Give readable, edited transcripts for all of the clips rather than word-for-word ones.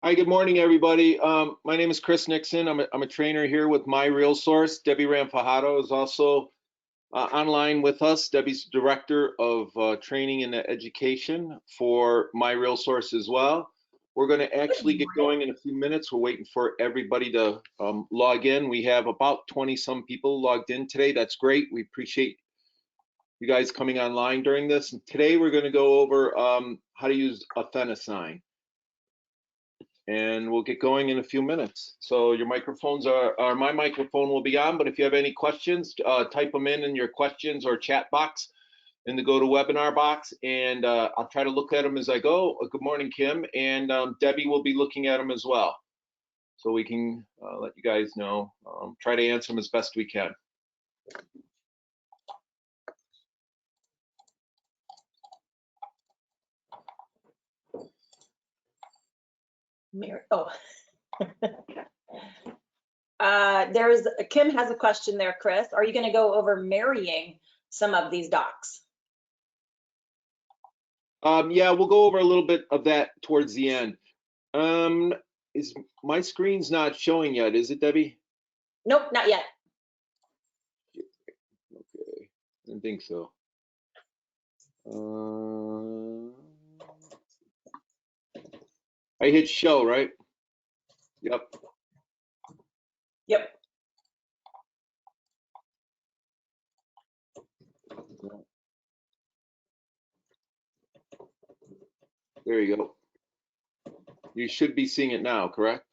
Hi, good morning, everybody. My name is Chris Nixon. I'm a trainer here with My Real Source. Debbie Ramfajato is also online with us. Debbie's Director of Training and Education for My Real Source as well. We're going to actually get going in a few minutes. We're waiting for everybody to log in. We have about 20 some people logged in today. That's great. We appreciate you guys coming online during this. And today we're going to go over how to use Authentisign. And we'll get going in a few minutes. So your microphones my microphone will be on, but if you have any questions, type them in your questions or chat box in the GoToWebinar box, and I'll try to look at them as I go. Good morning, Kim, and Debbie will be looking at them as well. So we can let you guys know, try to answer them as best we can. Kim has a question there, Chris. Are you going to go over marrying some of these docs? Yeah, we'll go over a little bit of that towards the end. Is my screen's not showing yet, is it, Debbie? Nope, not yet. Okay, I didn't think so. I hit show, right? Yep. Yep. There you go. You should be seeing it now, correct?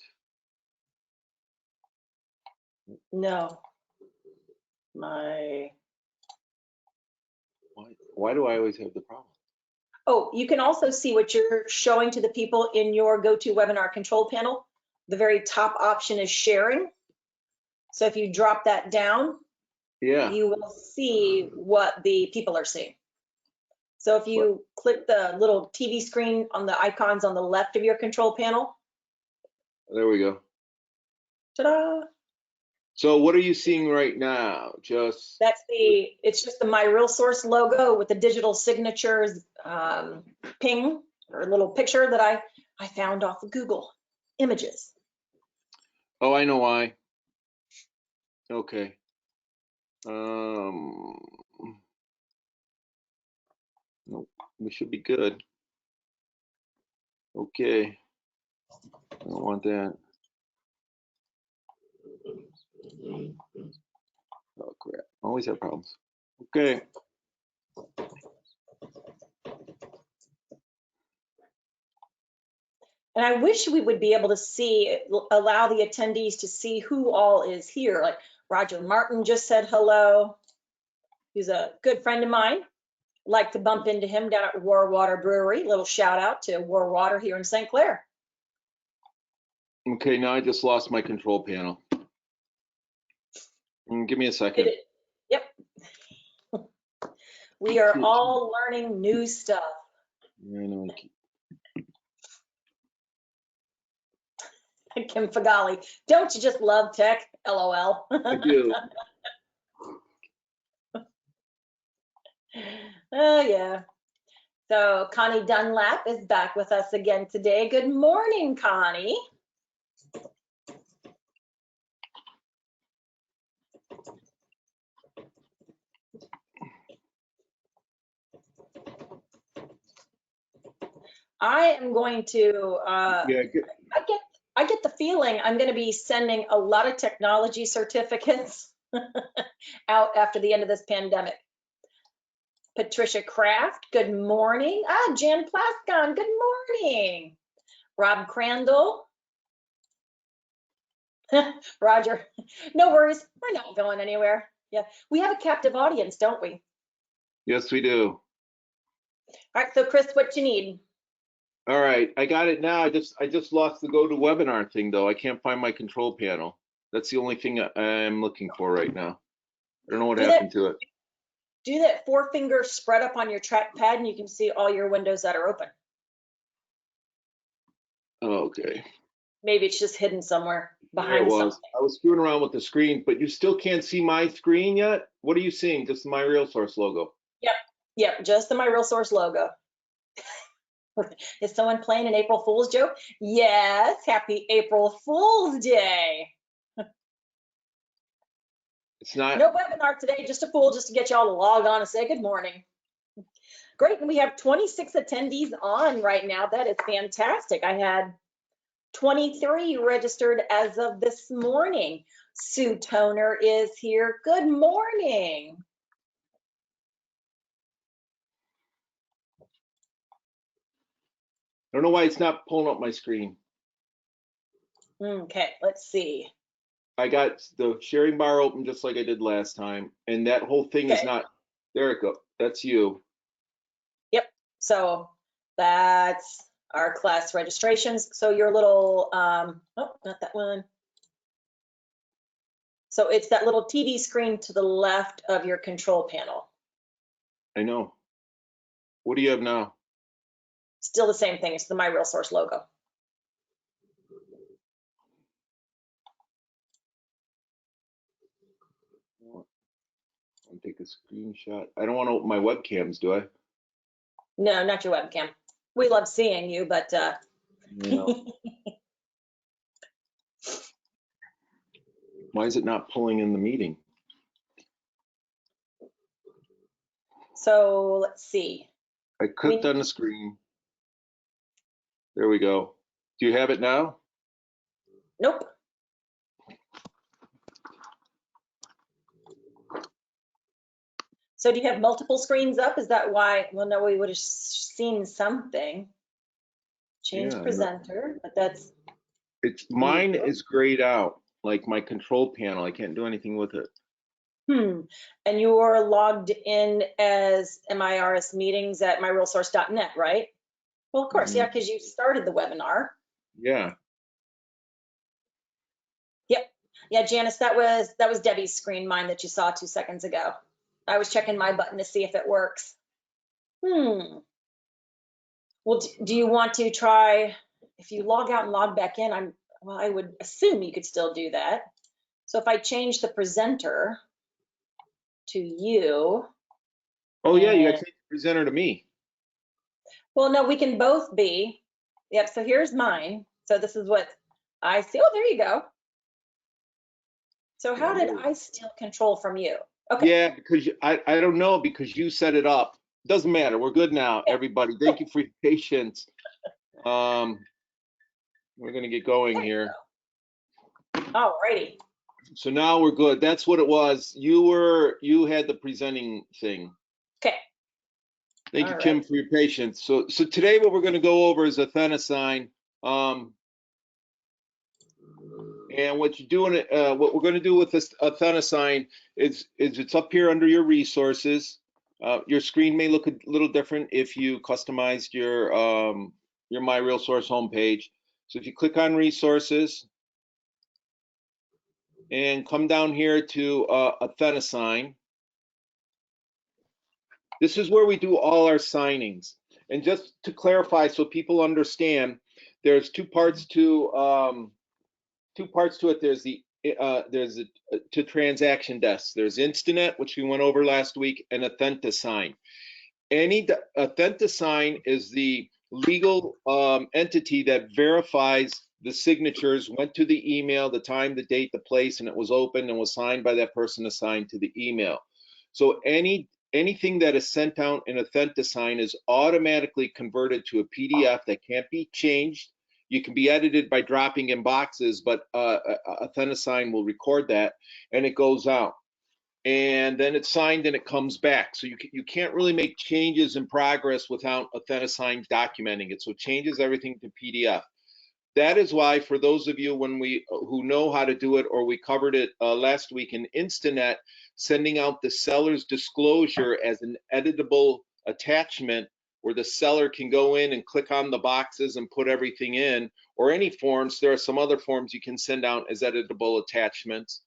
No. Why do I always have the problem? Oh, you can also see what you're showing to the people in your GoToWebinar control panel. The very top option is sharing. So if you drop that down, yeah, you will see what the people are seeing. So if you click the little TV screen on the icons on the left of your control panel. There we go. Ta-da! So what are you seeing right now? It's just the My Real Source logo with the digital signatures ping or little picture that I found off of Google Images. Oh, I know why. Okay. Nope, we should be good. Okay. I don't want that. Oh crap, always have problems. Okay. And I wish we would be able to allow the attendees to see who all is here. Like Roger Martin just said hello. He's a good friend of mine. Like to bump into him down at War Water Brewery. Little shout out to War Water here in St. Clair. Okay, now I just lost my control panel. Give me a second. Yep. We are all learning new stuff. I know. Kim Fagali, don't you just love tech? LOL. I do. Oh, yeah. So Connie Dunlap is back with us again today. Good morning, Connie. I am going to, I get the feeling I'm going to be sending a lot of technology certificates out after the end of this pandemic. Patricia Kraft, good morning. Jan Plaskon, good morning. Rob Crandall. Roger, no worries, we're not going anywhere. Yeah, we have a captive audience, don't we? Yes, we do. All right, so Chris, what you need? All right, I got it now. I just lost the GoToWebinar thing though. I can't find my control panel. That's the only thing I'm looking for right now. I don't know what happened to it. Do that 4-finger spread up on your trackpad and you can see all your windows that are open. Okay. Maybe it's just hidden somewhere behind something. I was screwing around with the screen, but you still can't see my screen yet? What are you seeing? Just My Real Source logo? Yep, just the My Real Source logo. Is someone playing an April Fool's joke? Yes, happy April Fool's Day. It's not. No webinar today, just a fool, just to get y'all to log on and say good morning. Great, and we have 26 attendees on right now. That is fantastic. I had 23 registered as of this morning. Sue Toner is here. Good morning. I don't know why it's not pulling up my screen. Okay, let's see. I got the sharing bar open just like I did last time, and that whole thing is not. There it goes. That's you. Yep. So that's our class registrations. So your little, oh, not that one. So it's that little TV screen to the left of your control panel. I know. What do you have now? Still the same thing. It's the My Real Source logo. I'll take a screenshot. I don't want to open my webcams, do I? No, not your webcam. We love seeing you, but No. Why is it not pulling in the meeting? So let's see. I clicked on the screen. There we go. Do you have it now? Nope. So do you have multiple screens up? Is that why? Well, no, we would have seen something. Change presenter, but that's. Mine is grayed out, like my control panel. I can't do anything with it. And you're logged in as MIRS meetings at myrealsource.net, right? Well, of course, yeah, because you started the webinar. Yeah. Yep. Yeah, Janice, that was Debbie's screen, mine that you saw 2 seconds ago. I was checking my button to see if it works. Well, do you want to try, if you log out and log back in, I would assume you could still do that. So if I change the presenter to you. Oh yeah, you got to change the presenter to me. Well, no, we can both be. Yep, so here's mine. So this is what I see. Oh, there you go. So how did I steal control from you? Okay. Yeah, because I don't know, because you set it up. Doesn't matter. We're good now, everybody. Thank you for your patience. We're going to get going here. All righty. So now we're good. That's what it was. You had the presenting thing. Okay. Thank you, Kim, for your patience. So today what we're going to go over is Authentisign. And what you're doing, what we're going to do with this Authentisign is it's up here under your resources. Your screen may look a little different if you customized your My Real Source homepage. So if you click on resources and come down here to Authentisign, this is where we do all our signings. And just to clarify, so people understand, there's two parts to it. There's to transaction desks. There's Instinet, which we went over last week, and Authentisign. Authentisign is the legal entity that verifies the signatures went to the email, the time, the date, the place, and it was opened and was signed by that person assigned to the email. So anything that is sent out in Authentisign is automatically converted to a PDF that can't be changed. You can be edited by dropping in boxes, but Authentisign will record that, and it goes out. And then it's signed and it comes back. So you can't really make changes in progress without Authentisign documenting it. So it changes everything to PDF. That is why, for those of you who know how to do it, or we covered it last week in Instinet, sending out the seller's disclosure as an editable attachment where the seller can go in and click on the boxes and put everything in, or any forms. There are some other forms you can send out as editable attachments.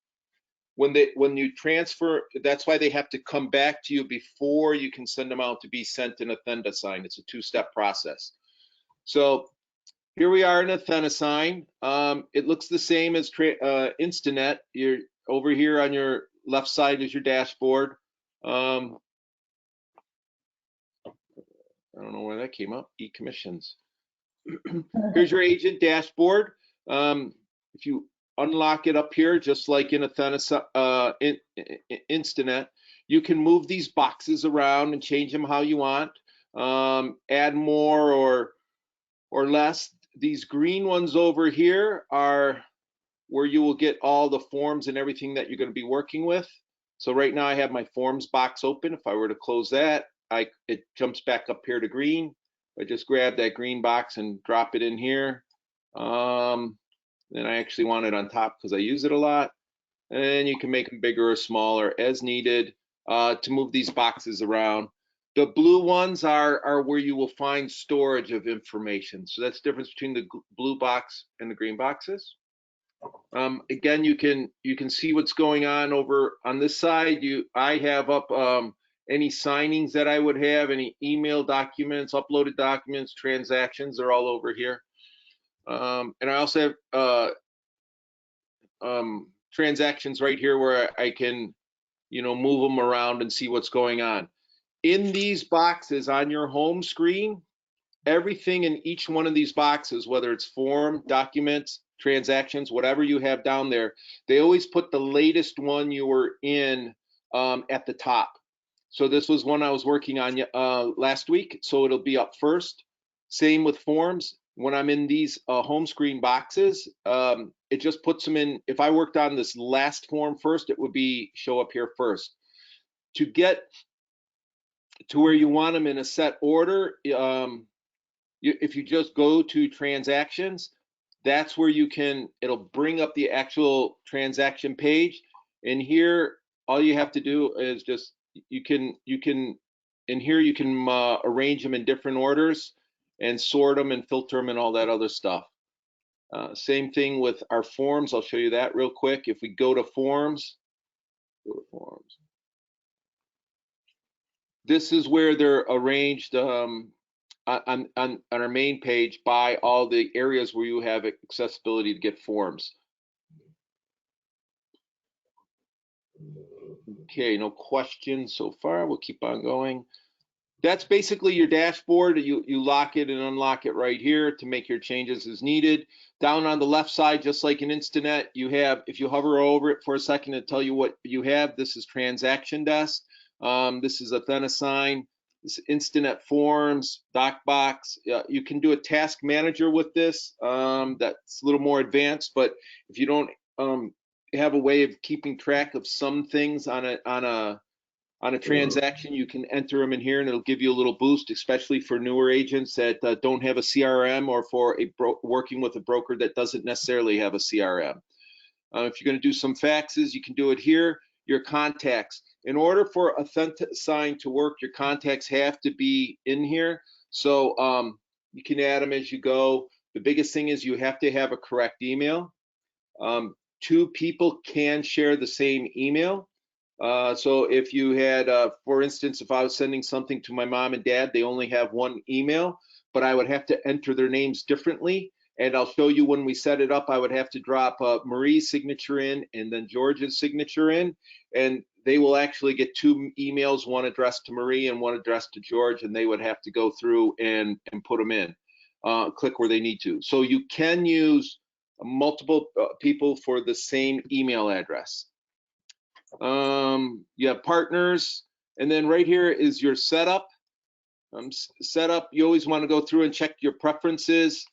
When you transfer, that's why they have to come back to you before you can send them out to be sent in Authentisign. It's a two-step process. So here we are in Authentisign. It looks the same as Instinet. You're over here on your left side is your dashboard. I don't know where that came up. E-commissions. Here's your agent dashboard. If you unlock it up here, just like in Instinet, you can move these boxes around and change them how you want. Add more or less. These green ones over here are where you will get all the forms and everything that you're going to be working with. So right now I have my forms box open. If I were to close that, it jumps back up here to green. I just grab that green box and drop it in here. Then I actually want it on top because I use it a lot. And you can make them bigger or smaller as needed to move these boxes around. The blue ones are where you will find storage of information. So that's the difference between the blue box and the green boxes. Again, you can see what's going on over on this side. I have up any signings that I would have, any email documents, uploaded documents, transactions, they're all over here. And I also have transactions right here where I can, move them around and see what's going on. In these boxes on your home screen, everything in each one of these boxes, whether it's form, documents, transactions, whatever you have down there, they always put the latest one you were in at the top. So this was one I was working on last week, so it'll be up first. Same with forms. When I'm in these home screen boxes, it just puts them in. If I worked on this last form first, it would show up here first. To get to where you want them in a set order, if you just go to transactions, that's where it'll bring up the actual transaction page. And here, all you have to do is in here you can arrange them in different orders and sort them and filter them and all that other stuff. Same thing with our forms. I'll show you that real quick. If we go to forms, this is where they're arranged on our main page by all the areas where you have accessibility to get forms. Okay, no questions so far. We'll keep on going. That's basically your dashboard. You lock it and unlock it right here to make your changes as needed. Down on the left side, just like in Instinet, you have, if you hover over it for a second to tell you what you have, this is Transaction Desk. This is Authentisign. This is Instinet Forms, DocBox. You can do a task manager with this. That's a little more advanced, but if you don't have a way of keeping track of some things on a transaction, you can enter them in here and it'll give you a little boost, especially for newer agents that don't have a CRM or for working with a broker that doesn't necessarily have a CRM. If you're going to do some faxes, you can do it here. Your contacts. In order for Authentisign to work, your contacts have to be in here. So you can add them as you go. The biggest thing is you have to have a correct email. 2 people can share the same email. So if you had, for instance, if I was sending something to my mom and dad, they only have one email, but I would have to enter their names differently. And I'll show you when we set it up, I would have to drop Marie's signature in and then George's signature in. And they will actually get 2 emails, one addressed to Marie and one addressed to George, and they would have to go through and put them in, click where they need to. So you can use multiple people for the same email address. You have partners, and then right here is your setup. Setup, you always want to go through and check your preferences,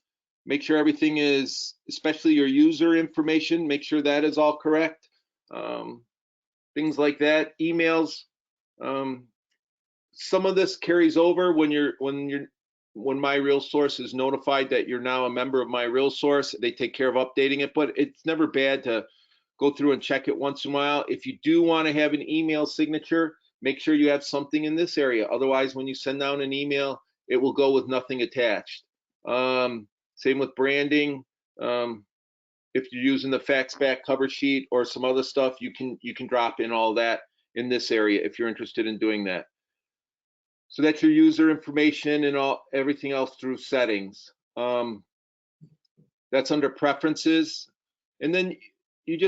make sure everything is, especially your user information, make sure that is all correct. Things like that. Emails, some of this carries over when My Real Source is notified that you're now a member of My Real Source. They take care of updating it, but it's never bad to go through and check it once in a while. If you do want to have an email signature, make sure you have something in this area. Otherwise, when you send out an email, it will go with nothing attached. Same with branding. If you're using the fax back cover sheet or some other stuff, you can drop in all that in this area if you're interested in doing that. So that's your user information and everything else through settings. That's under preferences. And then you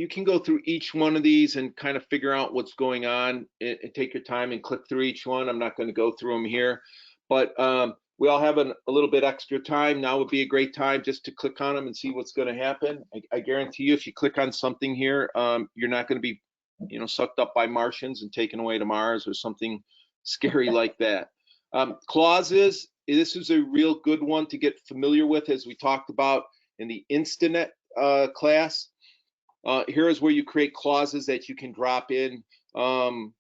can go through each one of these and kind of figure out what's going on and take your time and click through each one. I'm not going to go through them here, But we all have a little bit extra time. Now would be a great time just to click on them and see what's going to happen. I guarantee you, if you click on something here, you're not going to be, sucked up by Martians and taken away to Mars or something scary like that. Clauses, this is a real good one to get familiar with, as we talked about in the Instinet class. Here is where you create clauses that you can drop in on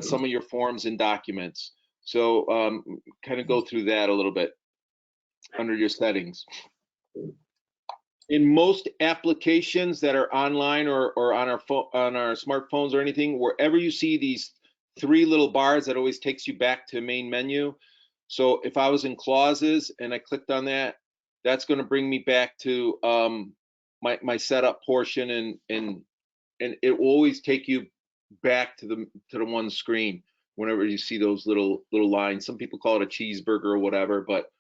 some of your forms and documents. So kind of go through that a little bit under your settings. In most applications that are online or on our smartphones or anything, wherever you see these three little bars, that always takes you back to main menu. So if I was in clauses and I clicked on that, that's going to bring me back to my setup portion, and it will always take you back to the one screen whenever you see those little lines. Some people call it a cheeseburger or whatever, but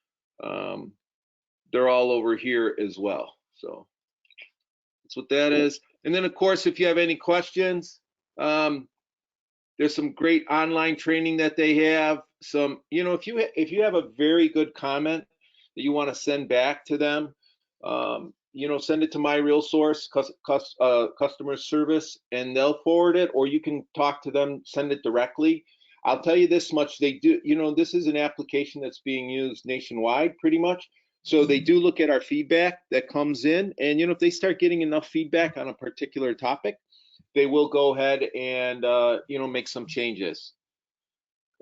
they're all over here as well. So that's what that is. And then, of course, if you have any questions, there's some great online training that they have. Some, if you have a very good comment that you want to send back to them, send it to my real source customer service, and they'll forward it, or you can talk to them, send it directly. I'll tell you this much: they do, this is an application that's being used nationwide pretty much. So they do look at our feedback that comes in, and if they start getting enough feedback on a particular topic, they will go ahead and make some changes.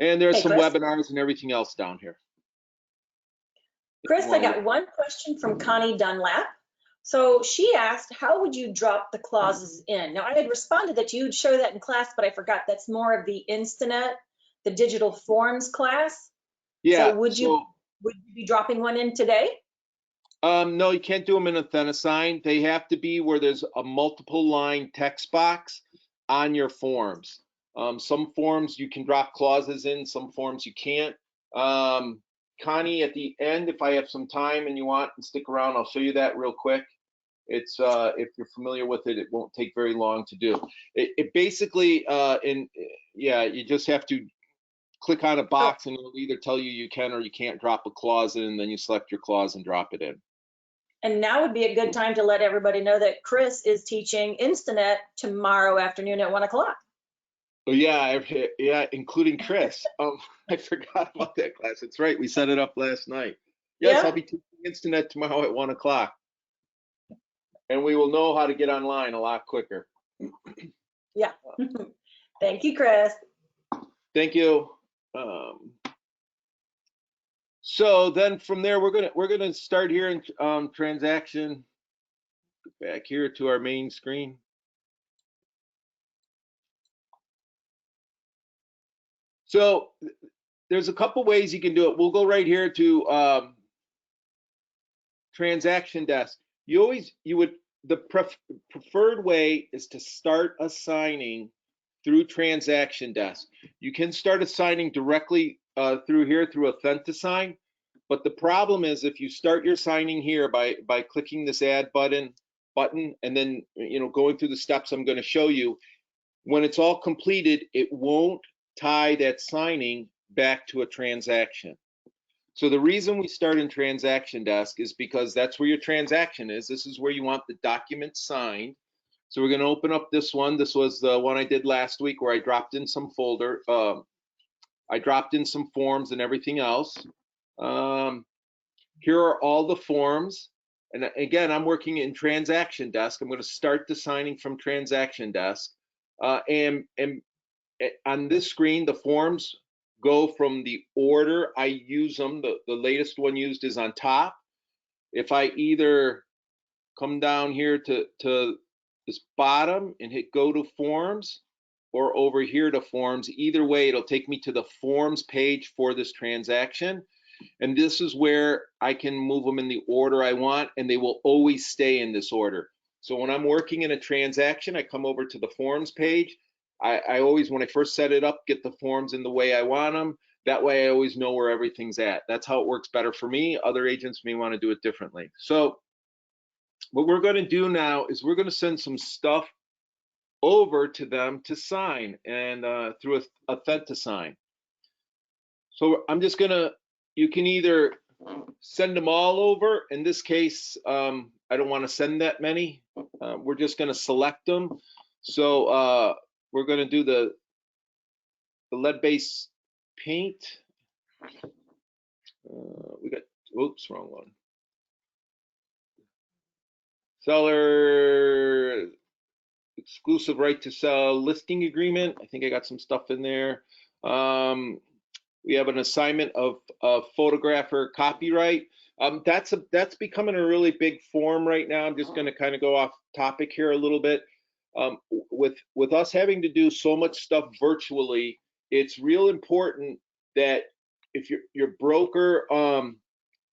And there's some webinars and everything else down here. Chris, I got one question from Connie Dunlap. So she asked, how would you drop the clauses in? Now, I had responded that you'd show that in class, but I forgot that's more of the Instinet, the digital forms class. Yeah. So would you be dropping one in today? No, you can't do them in Authentisign. They have to be where there's a multiple line text box on your forms. Some forms you can drop clauses in, some forms you can't. Connie, at the end, if I have some time and you want and stick around, I'll show you that real quick. It's if you're familiar with it, it won't take very long to do. It basically, you just have to click on a box and it'll either tell you can or you can't drop a clause in, and then you select your clause and drop it in. And now would be a good time to let everybody know that Chris is teaching Instinet tomorrow afternoon at 1 o'clock. Oh, yeah, including Chris. I forgot about that class. That's right. We set it up last night. Yes, yeah. I'll be teaching Instinet tomorrow at 1 o'clock. And we will know how to get online a lot quicker. Yeah. Thank you, Chris. Thank you. So then from there, we're gonna start here in transaction. Back here to our main screen. So there's a couple ways you can do it. We'll go right here to transaction desk. The preferred way is to start assigning through transaction desk. You can start assigning directly through here through Authentisign, but the problem is if you start your signing here by clicking this add button and then going through the steps I'm going to show you, when it's all completed, it won't tie that signing back to a transaction. So the reason we start in transaction desk is because that's where your transaction is. This is where you want the document signed. So we're going to open up this one. This was the one I did last week where I dropped in some folder. I dropped in some forms and everything else. Here are all the forms. And again, I'm working in transaction desk. I'm going to start the signing from transaction desk. And on this screen, the forms go from the order I use them. The latest one used is on top. If I either come down here to this bottom and hit go to forms, or over here to forms, either way, it'll take me to the forms page for this transaction. And this is where I can move them in the order I want, and they will always stay in this order. So when I'm working in a transaction, I come over to the forms page. I always, when I first set it up, get the forms in the way I want them. That way I always know where everything's at. That's how it works better for me. Other agents may want to do it differently. So what we're going to do now is we're going to send some stuff over to them to sign and through Authentisign. So I'm just going to you can either send them all over. In this case, I don't want to send that many. We're just going to select them. So we're going to do the lead-based paint. We got, oops, wrong one. Seller exclusive right to sell listing agreement. I think I got some stuff in there. We have an assignment of photographer copyright. That's becoming a really big form right now. I'm just going to kind of go off topic here a little bit. With us having to do so much stuff virtually, it's real important that if your broker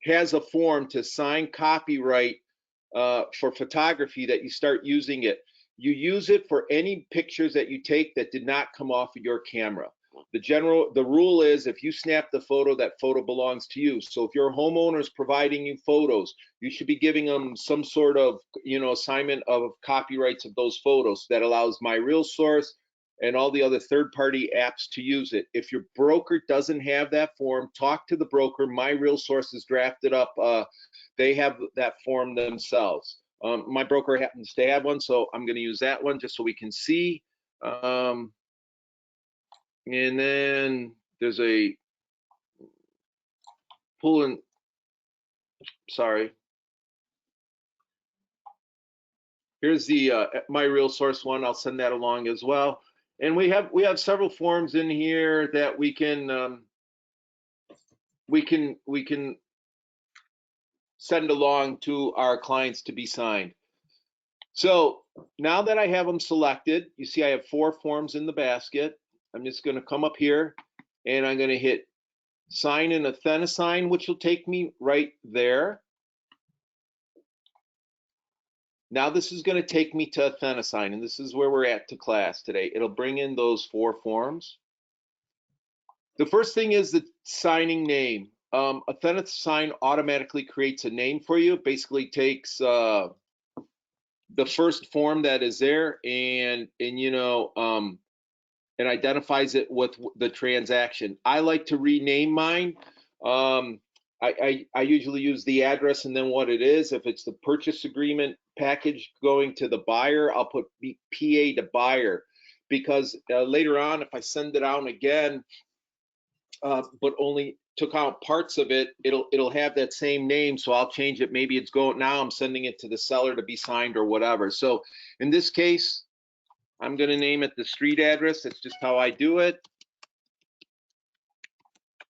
has a form to sign copyright for photography, that you start using it. You use it for any pictures that you take that did not come off of your camera. The rule is, if you snap the photo, that photo belongs to you. So if your homeowner is providing you photos, you should be giving them some sort of, assignment of copyrights of those photos that allows My Real Source and all the other third-party apps to use it. If your broker doesn't have that form, talk to the broker. My Real Source is drafted up. They have that form themselves. My broker happens to have one, so I'm going to use that one just so we can see. And then there's a pulling, sorry. Here's the My Real Source one. I'll send that along as well. And we have several forms in here that we can send along to our clients to be signed. So now that I have them selected, you see I have 4 forms in the basket. I'm just going to come up here and I'm going to hit sign in Authentisign, which will take me right there. Now this is going to take me to Authentisign, and this is where we're at to class today. It'll bring in those 4 forms. The first thing is the signing name. Authentisign automatically creates a name for you. It basically takes the first form that is there and identifies it with the transaction. I like to rename mine. I usually use the address and then what it is. If it's the purchase agreement package going to the buyer, I'll put PA to buyer, because later on, if I send it out again, but only took out parts of it, it'll have that same name. So I'll change it. Maybe it's going, now I'm sending it to the seller to be signed or whatever. So in this case, I'm going to name it the street address. That's just how I do it.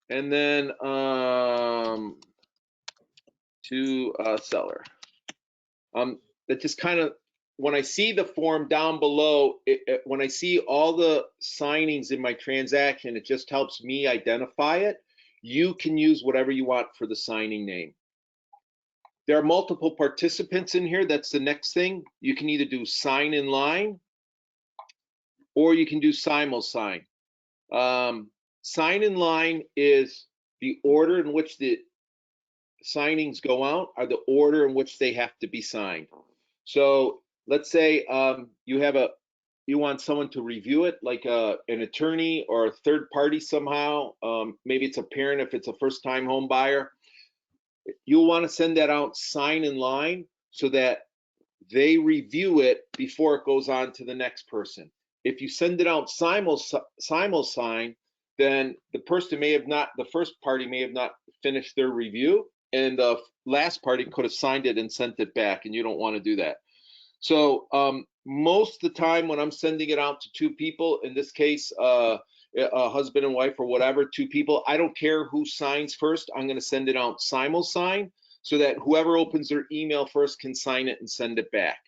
And then to seller. That just kind of, when I see the form down below, when I see all the signings in my transaction, it just helps me identify it. You can use whatever you want for the signing name. There are multiple participants in here. That's the next thing. You can either do sign in line or you can do simul-sign. Sign in line is the order in which the signings go out, are the order in which they have to be signed. So let's say you want someone to review it, like an attorney or a third party somehow. Maybe it's a parent if it's a first-time home buyer. You'll want to send that out sign in line so that they review it before it goes on to the next person. If you send it out simul-sign, then the first party may have not finished their review, and the last party could have signed it and sent it back, and you don't want to do that. So most of the time when I'm sending it out to 2 people, in this case, a husband and wife or whatever, 2 people, I don't care who signs first. I'm going to send it out simul-sign so that whoever opens their email first can sign it and send it back.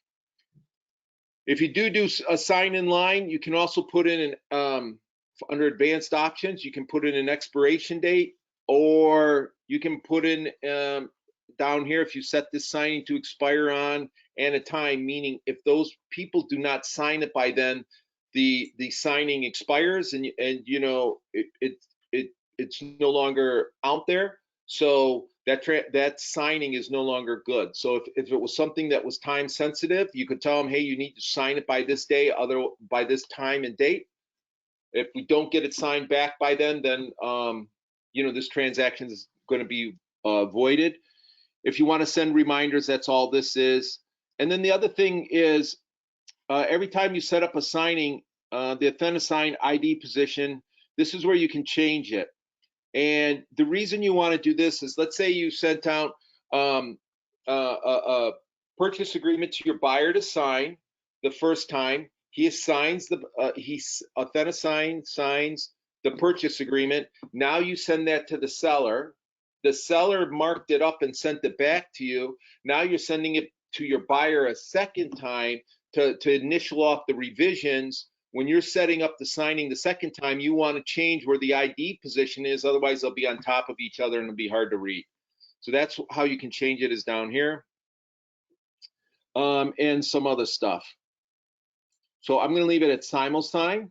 If you do a sign in line, you can also put in under advanced options, you can put in an expiration date, or you can put in down here, if you set this signing to expire on and a time, meaning if those people do not sign it by then, the signing expires, and it's no longer out there. So that signing is no longer good. So if it was something that was time sensitive, you could tell them, hey, you need to sign it by this day, by this time and date. If we don't get it signed back by then this transaction is going to be voided. If you want to send reminders, that's all this is. And then the other thing is, every time you set up a signing, the Authentisign ID position, this is where you can change it. And the reason you want to do this is, let's say you sent out a purchase agreement to your buyer to sign the first time. He signs Authentisign signs the purchase agreement. Now you send that to the seller. The seller marked it up and sent it back to you. Now you're sending it to your buyer a second time to initial off the revisions. When you're setting up the signing the second time, you want to change where the ID position is, otherwise they'll be on top of each other and it'll be hard to read. So that's how you can change it, is down here. And some other stuff. So I'm going to leave it at simulsign.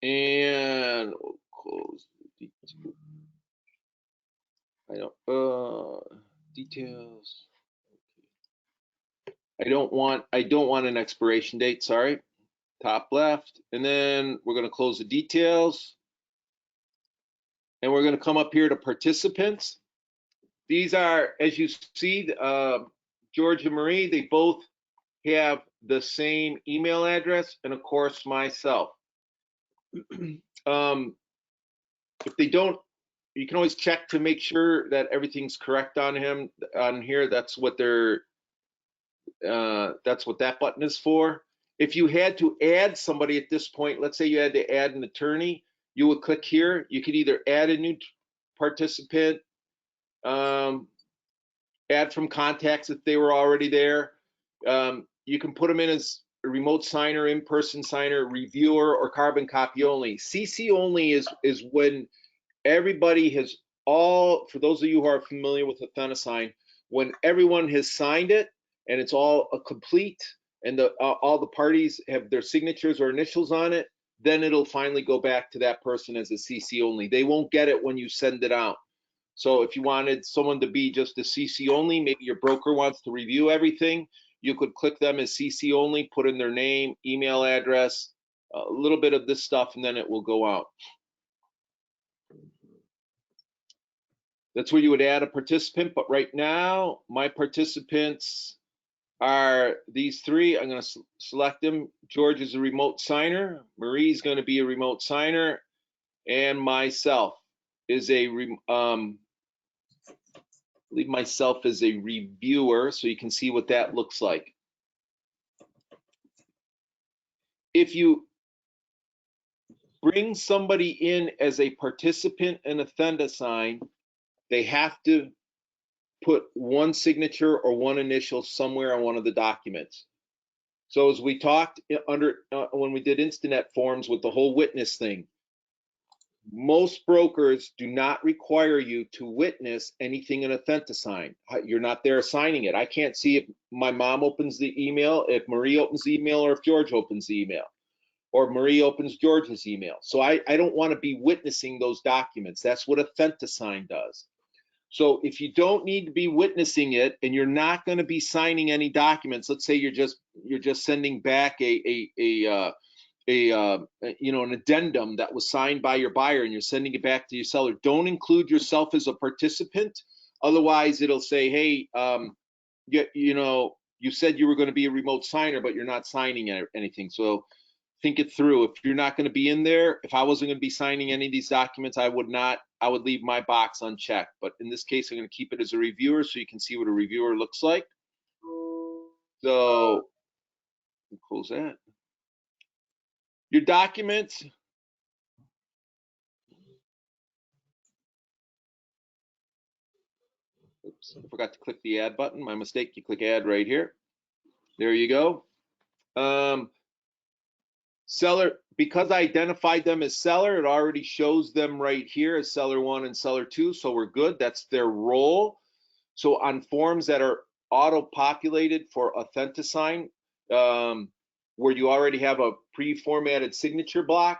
And we'll close the details. I don't want an expiration date, sorry. Top left, and then we're going to close the details, and we're going to come up here to participants. These are, as you see, George and Marie, they both have the same email address, and of course myself. If they don't, you can always check to make sure that everything's correct on here. That's what that button is for. If you had to add somebody at this point, let's say you had to add an attorney, you would click here. You could either add a new participant, add from contacts if they were already there. You can put them in as a remote signer, in-person signer, reviewer, or carbon copy only. CC only is when everybody has for those of you who are familiar with Authentisign, when everyone has signed it and it's all a complete, and all the parties have their signatures or initials on it, then it'll finally go back to that person as a CC only. They won't get it when you send it out. So if you wanted someone to be just a CC only, maybe your broker wants to review everything, you could click them as CC only, put in their name, email address, a little bit of this stuff, and then it will go out. That's where you would add a participant, but right now, my participants are these three. I'm going to select them. George is a remote signer. Marie's going to be a remote signer, and myself is I believe myself is a reviewer, so you can see what that looks like. If you bring somebody in as a participant in Authentisign, they have to put one signature or one initial somewhere on one of the documents. So as we talked when we did Instinet forms with the whole witness thing, most brokers do not require you to witness anything in Authentisign. You're not there signing it. I can't see if my mom opens the email, if Marie opens the email, or if George opens the email, or Marie opens George's email. So I don't want to be witnessing those documents. That's what Authentisign does. So if you don't need to be witnessing it, and you're not going to be signing any documents, let's say you're just sending back an addendum that was signed by your buyer, and you're sending it back to your seller, don't include yourself as a participant. Otherwise, it'll say, hey, you said you were going to be a remote signer, but you're not signing anything. So think it through. If you're not going to be in there, if I wasn't going to be signing any of these documents, I would leave my box unchecked. But in this case, I'm going to keep it as a reviewer so you can see what a reviewer looks like. So close that. Your documents. Oops, I forgot to click the add button. My mistake. You click add right here. There you go. Seller, because I identified them as seller, it already shows them right here as seller 1 and seller 2, so we're good. That's their role. So on forms that are auto-populated for Authentisign, where you already have a pre-formatted signature block,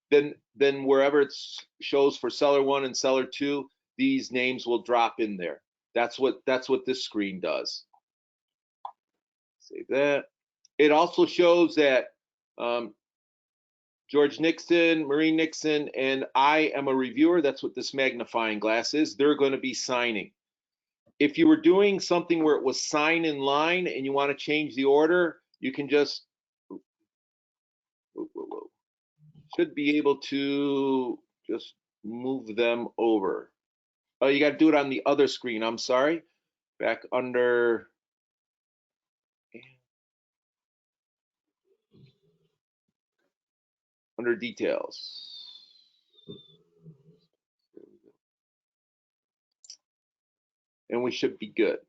then wherever it shows for seller 1 and seller 2, these names will drop in there. That's what this screen does. Save that. It also shows that George Nixon, Marie Nixon, and I am a reviewer. That's what this magnifying glass is. They're going to be signing. If you were doing something where it was sign in line and you want to change the order, you can just should be able to just move them over. Oh, you got to do it on the other screen. I'm sorry. Back under details. And we should be good.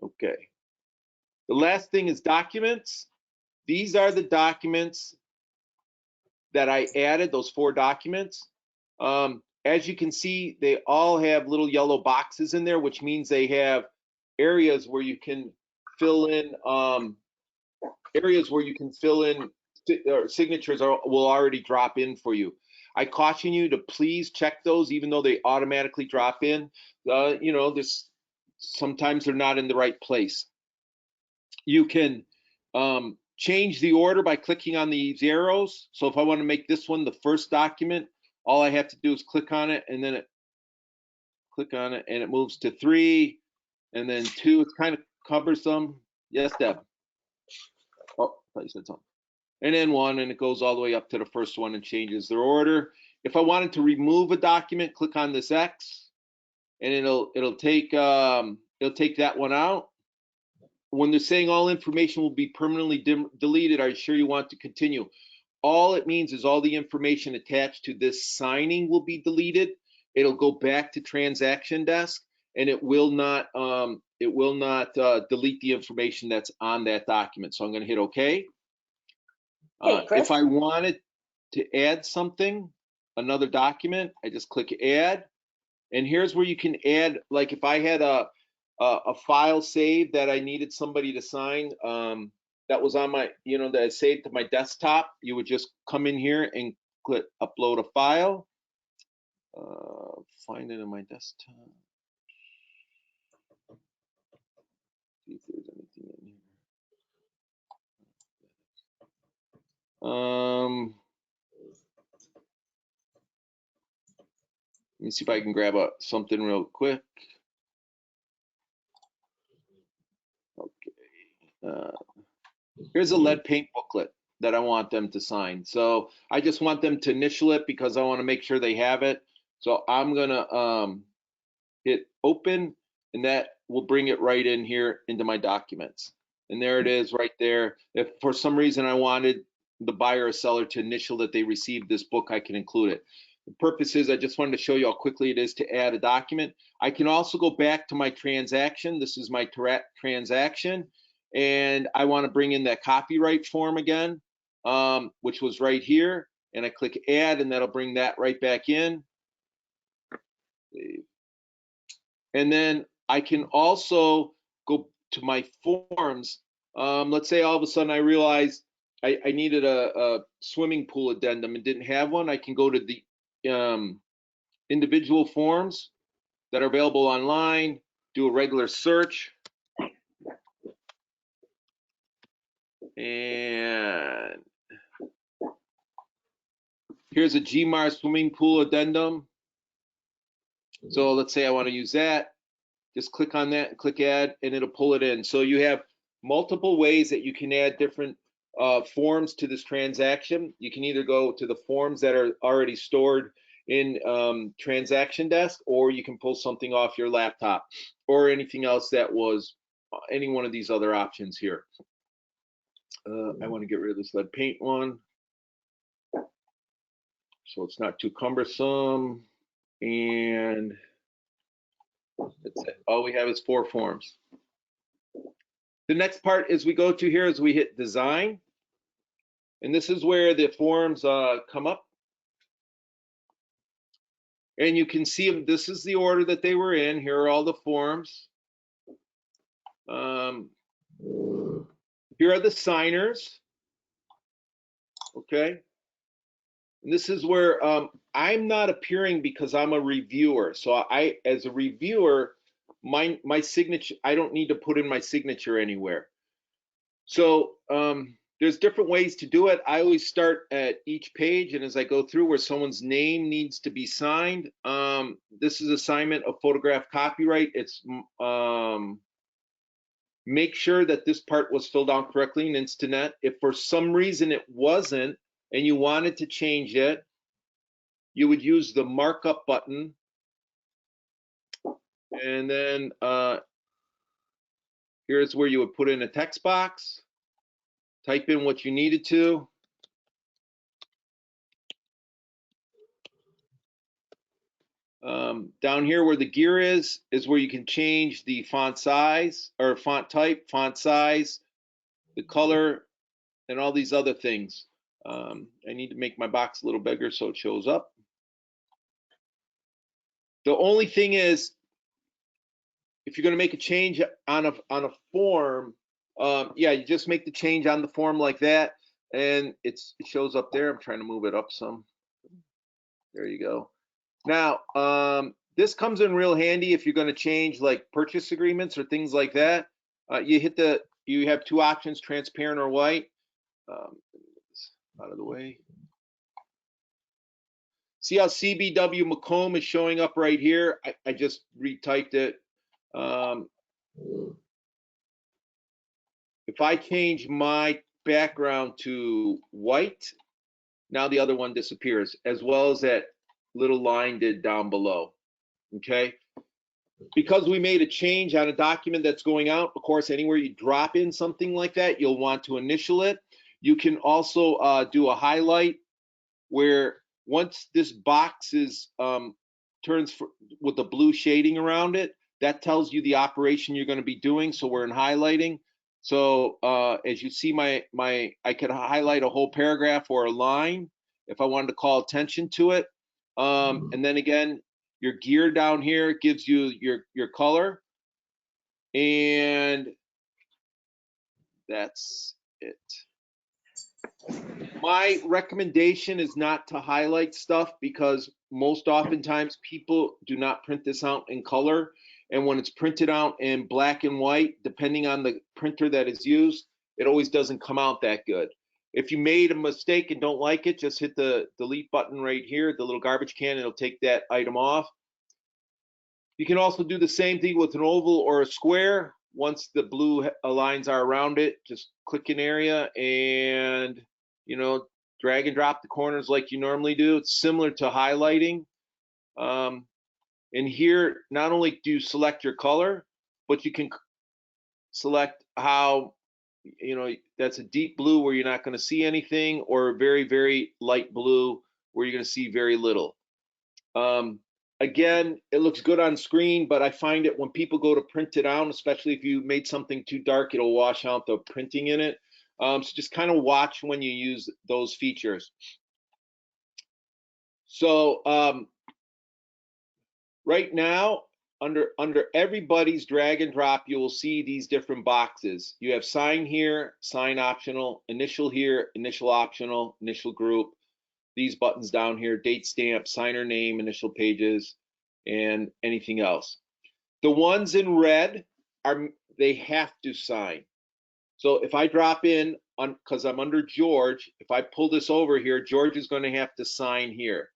Okay. The last thing is documents. These are the documents that I added, those 4 documents. As you can see, they all have little yellow boxes in there, which means they have areas where you can fill in or signatures will already drop in for you. I caution you to please check those, even though they automatically drop in. You know, sometimes they're not in the right place. You can change the order by clicking on these arrows. So if I want to make this one the first document, all I have to do is click on it, and then it moves to 3, and then 2. It's kind of cumbersome. Yes, Deb. Oh, I thought you said something. And then 1, and it goes all the way up to the first one and changes their order. If I wanted to remove a document, click on this X, and it'll take that one out. When they're saying all information will be permanently deleted, are you sure you want to continue? All it means is all the information attached to this signing will be deleted. It'll go back to transaction desk, and it will not delete the information that's on that document. So I'm going to hit OK. Hey, Chris. If I wanted to add something, another document, I just click Add, and here's where you can add. Like if I had a file saved that I needed somebody to sign, that was on my, that I saved to my desktop, you would just come in here and click Upload a file. Find it in my desktop. See if there's anything in here. Let me see if I can grab something real quick. Okay. Here's a lead paint booklet that I want them to sign. So I just want them to initial it because I want to make sure they have it. So I'm gonna hit open, and that will bring it right in here into my documents. And there it is right there. If for some reason I wanted the buyer or seller to initial that they received this book, I can include it. The purpose is I just wanted to show you how quickly it is to add a document. I can also go back to my transaction. This is my transaction, and I want to bring in that copyright form again, which was right here, and I click add, and that'll bring that right back in. And then I can also go to my forms. Let's say all of a sudden I realized I needed a swimming pool addendum and didn't have one. I can go to the individual forms that are available online, do a regular search, and here's a GMAR swimming pool addendum. So let's say I want to use that. Just click on that and click add, and it'll pull it in. So you have multiple ways that you can add different forms to this transaction. You can either go to the forms that are already stored in transaction desk, or you can pull something off your laptop, or anything else that was any one of these other options here. I want to get rid of this lead paint one, so it's not too cumbersome. And that's it. All we have is 4 forms. The next part is we go to here is we hit design, and this is where the forms come up. And you can see them. This is the order that they were in. Here are all the forms. Here are the signers. Okay. And this is where I'm not appearing because I'm a reviewer. So as a reviewer, my signature, I don't need to put in my signature anywhere. So there's different ways to do it. I always start at each page, and as I go through where someone's name needs to be signed, this is assignment of photograph copyright. It's make sure that this part was filled out correctly in Instinet. If for some reason it wasn't and you wanted to change it, you would use the markup button, and then here's where you would put in a text box, type in what you needed to. Down here where the gear is where you can change the font size or font type, font size, the color, and all these other things. I need to make my box a little bigger so it shows up. The only thing is, if you're going to make a change on a form, yeah, you just make the change on the form like that, and it shows up there. I'm trying to move it up some. There you go. Now, this comes in real handy if you're going to change like purchase agreements or things like that. You have two options, transparent or white. Out of the way. See how CBW Macomb is showing up right here? I just retyped it. If I change my background to white, now the other one disappears, as well as that little line did down below. Okay, because we made a change on a document that's going out, of course, anywhere you drop in something like that, you'll want to initial it. You can also do a highlight where once this box is turns with the blue shading around it, that tells you the operation you're going to be doing. So we're in highlighting. So as you see, I could highlight a whole paragraph or a line if I wanted to call attention to it. And then again, your gear down here gives you your color, and that's it. My recommendation is not to highlight stuff because most oftentimes people do not print this out in color, and when it's printed out in black and white, depending on the printer that is used, it always doesn't come out that good. If you made a mistake and don't like it, just hit the delete button right here, the little garbage can, and it'll take that item off. You can also do the same thing with an oval or a square. Once the blue lines are around it, just click an area and, you know, drag and drop the corners like you normally do. It's similar to highlighting. And here, not only do you select your color, but you can select how, you know, that's a deep blue where you're not going to see anything, or very, very light blue where you're going to see very little. Again, it looks good on screen, but I find it when people go to print it out, especially if you made something too dark, it'll wash out the printing in it. So just kind of watch when you use those features. So right now, under everybody's drag and drop, you will see these different boxes. You have sign here, sign optional, initial here, initial optional, initial group. These buttons down here, date stamp, signer name, initial pages, and anything else. The ones in red they have to sign. So if I drop in because I'm under George, if I pull this over here, George is going to have to sign here.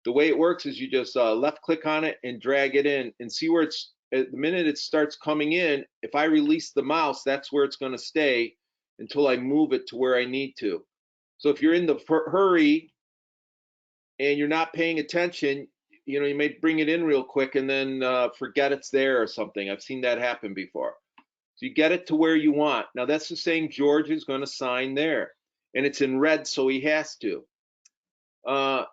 The way it works is you just left click on it and drag it in, and see where it's at the minute it starts coming in. If I release the mouse, that's where it's going to stay until I move it to where I need to. So if you're in the hurry and you're not paying attention, you know, you may bring it in real quick and then forget it's there or something. I've seen that happen before. So you get it to where you want. Now that's just saying George is going to sign there, and it's in red, so he has to. Now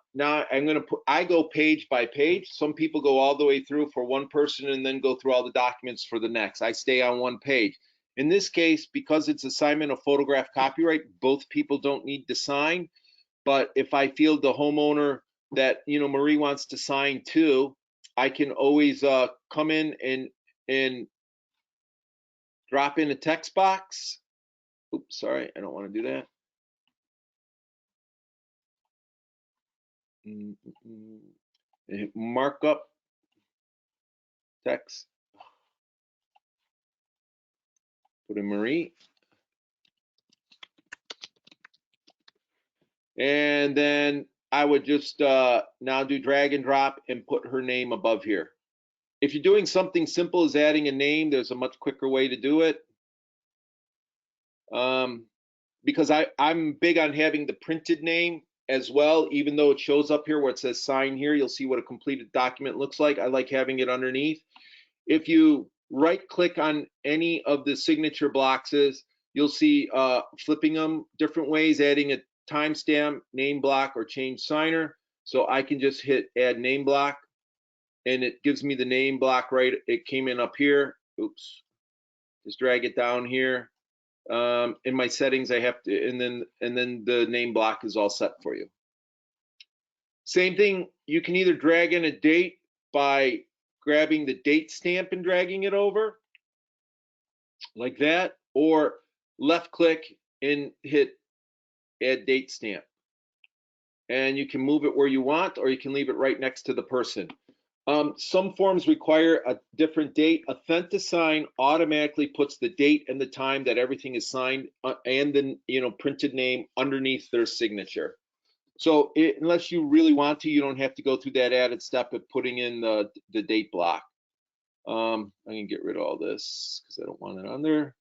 I go page by page. Some people go all the way through for one person and then go through all the documents for the next. I stay on one page. In this case, because it's assignment of photograph copyright, both people don't need to sign. But if I feel the homeowner that, you know, Marie wants to sign too, I can always come in and drop in a text box. Oops, sorry, I don't want to do that. Mark up text. Put in Marie. And then I would just now do drag and drop and put her name above here. If you're doing something simple as adding a name, there's a much quicker way to do it. Because I'm big on having the printed name as well, even though it shows up here where it says sign here, you'll see what a completed document looks like. I like having it underneath. If you right click on any of the signature boxes, you'll see flipping them different ways, adding a timestamp, name block, or change signer. So I can just hit add name block, and it gives me the name block right. It came in up here. Oops. Just drag it down here. In my settings, I have to, and then the name block is all set for you. Same thing, you can either drag in a date by grabbing the date stamp and dragging it over like that, or left click and hit add date stamp. And you can move it where you want, or you can leave it right next to the person. Some forms require a different date. Authentisign automatically puts the date and the time that everything is signed and the printed name underneath their signature. So unless you really want to, you don't have to go through that added step of putting in the date block. I can get rid of all this because I don't want it on there.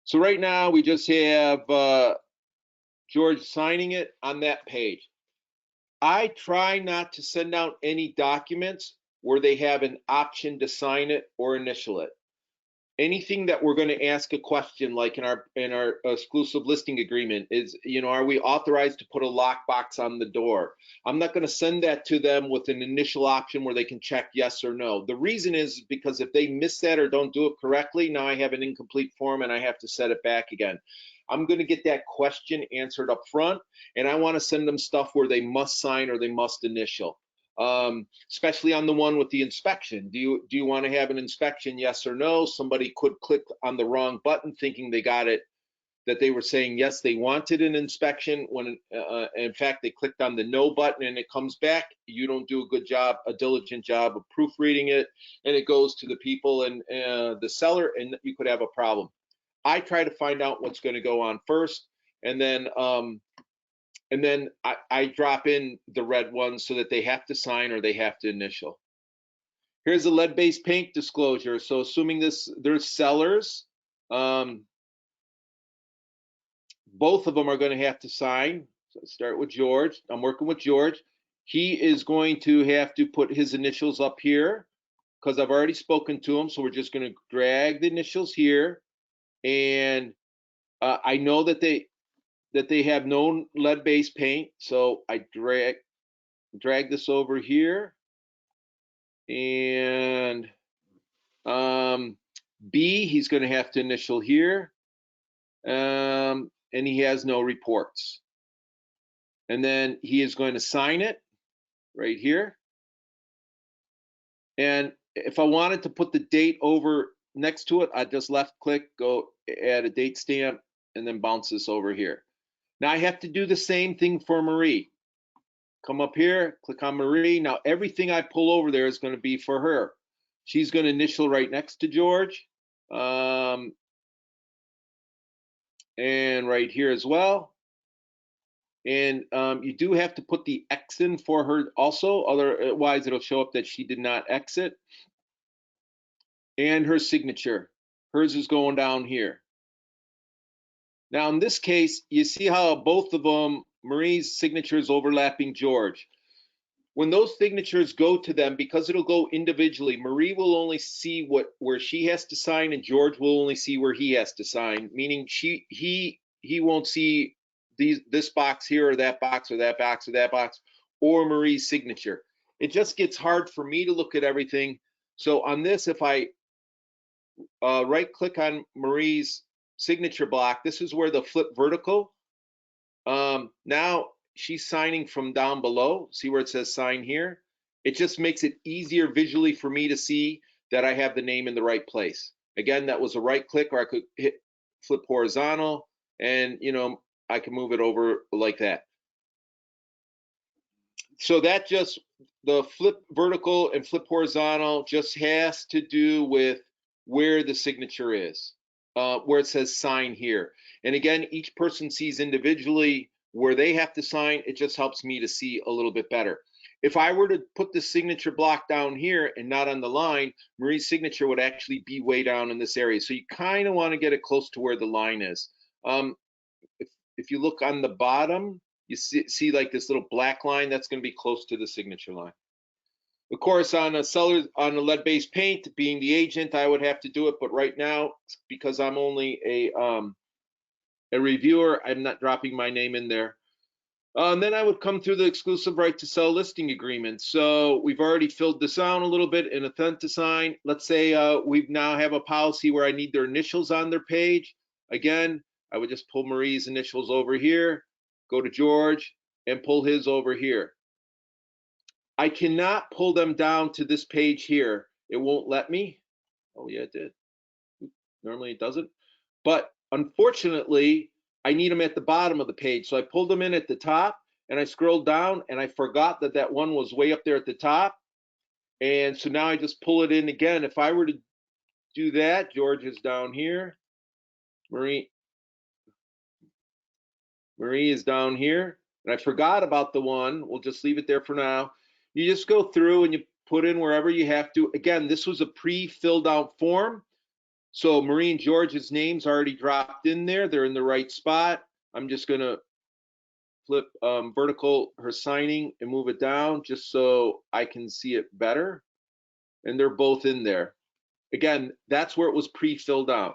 So right now we just have George signing it on that page. I try not to send out any documents where they have an option to sign it or initial it. Anything that we're going to ask a question, like in our exclusive listing agreement, is, are we authorized to put a lockbox on the door? I'm not going to send that to them with an initial option where they can check yes or no. The reason is because if they miss that or don't do it correctly, now I have an incomplete form and I have to set it back again. I'm going to get that question answered up front, and I want to send them stuff where they must sign or they must initial. Especially on the one with the inspection. Do you want to have an inspection, yes or no? Somebody could click on the wrong button thinking they got it, that they were saying yes, they wanted an inspection, when in fact they clicked on the no button and it comes back. You don't do a good job, a diligent job of proofreading it, and it goes to the people and the seller, and you could have a problem. I try to find out what's going to go on first, and then I drop in the red ones so that they have to sign or they have to initial. Here's a lead-based paint disclosure. So assuming there's sellers, both of them are going to have to sign. So let's start with George. I'm working with George. He is going to have to put his initials up here because I've already spoken to him. So we're just going to drag the initials here. And I know that they have no lead-based paint, so I drag this over here, and B, he's going to have to initial here, and he has no reports. And then he is going to sign it right here. And if I wanted to put the date over next to it, I just left click, go add a date stamp, and then bounce this over here. Now I have to do the same thing for Marie. Come up here, click on Marie. Now everything I pull over there is going to be for her. She's going to initial right next to George, and right here as well. And you do have to put the X in for her also, otherwise it'll show up that she did not exit. And her signature. Hers is going down here. Now in this case, you see how both of them, Marie's signature is overlapping George. When those signatures go to them, because it'll go individually, Marie will only see where she has to sign, and George will only see where he has to sign, meaning he won't see this box here or that box or that box or that box or Marie's signature. It just gets hard for me to look at everything. So on this, if I right click on Marie's signature block, this is where the flip vertical. Now she's signing from down below. See where it says sign here? It just makes it easier visually for me to see that I have the name in the right place. Again, that was a right click, or I could hit flip horizontal, and I can move it over like that. So that just, the flip vertical and flip horizontal just has to do with where the signature is. where it says sign here. And again, each person sees individually where they have to sign. It just helps me to see a little bit better. If I were to put the signature block down here and not on the line, Marie's signature would actually be way down in this area. So you kind of want to get it close to where the line is. If you look on the bottom, you see like this little black line, that's going to be close to the signature line. Of course, on a lead-based paint, being the agent, I would have to do it. But right now, because I'm only a reviewer, I'm not dropping my name in there. And then I would come through the exclusive right to sell listing agreement. So we've already filled this out a little bit in Authentisign. Let's say we now have a policy where I need their initials on their page. Again, I would just pull Marie's initials over here, go to George, and pull his over here. I cannot pull them down to this page here. It won't let me. Oh yeah, it did. Normally it doesn't. But unfortunately, I need them at the bottom of the page. So I pulled them in at the top and I scrolled down and I forgot that that one was way up there at the top. And so now I just pull it in again. If I were to do that, George is down here. Marie is down here. And I forgot about the one. We'll just leave it there for now. You just go through and you put in wherever you have to. Again, this was a pre-filled out form. So Marie and George's names already dropped in there. They're in the right spot. I'm just going to flip vertical her signing and move it down just so I can see it better. And they're both in there. Again, that's where it was pre-filled out.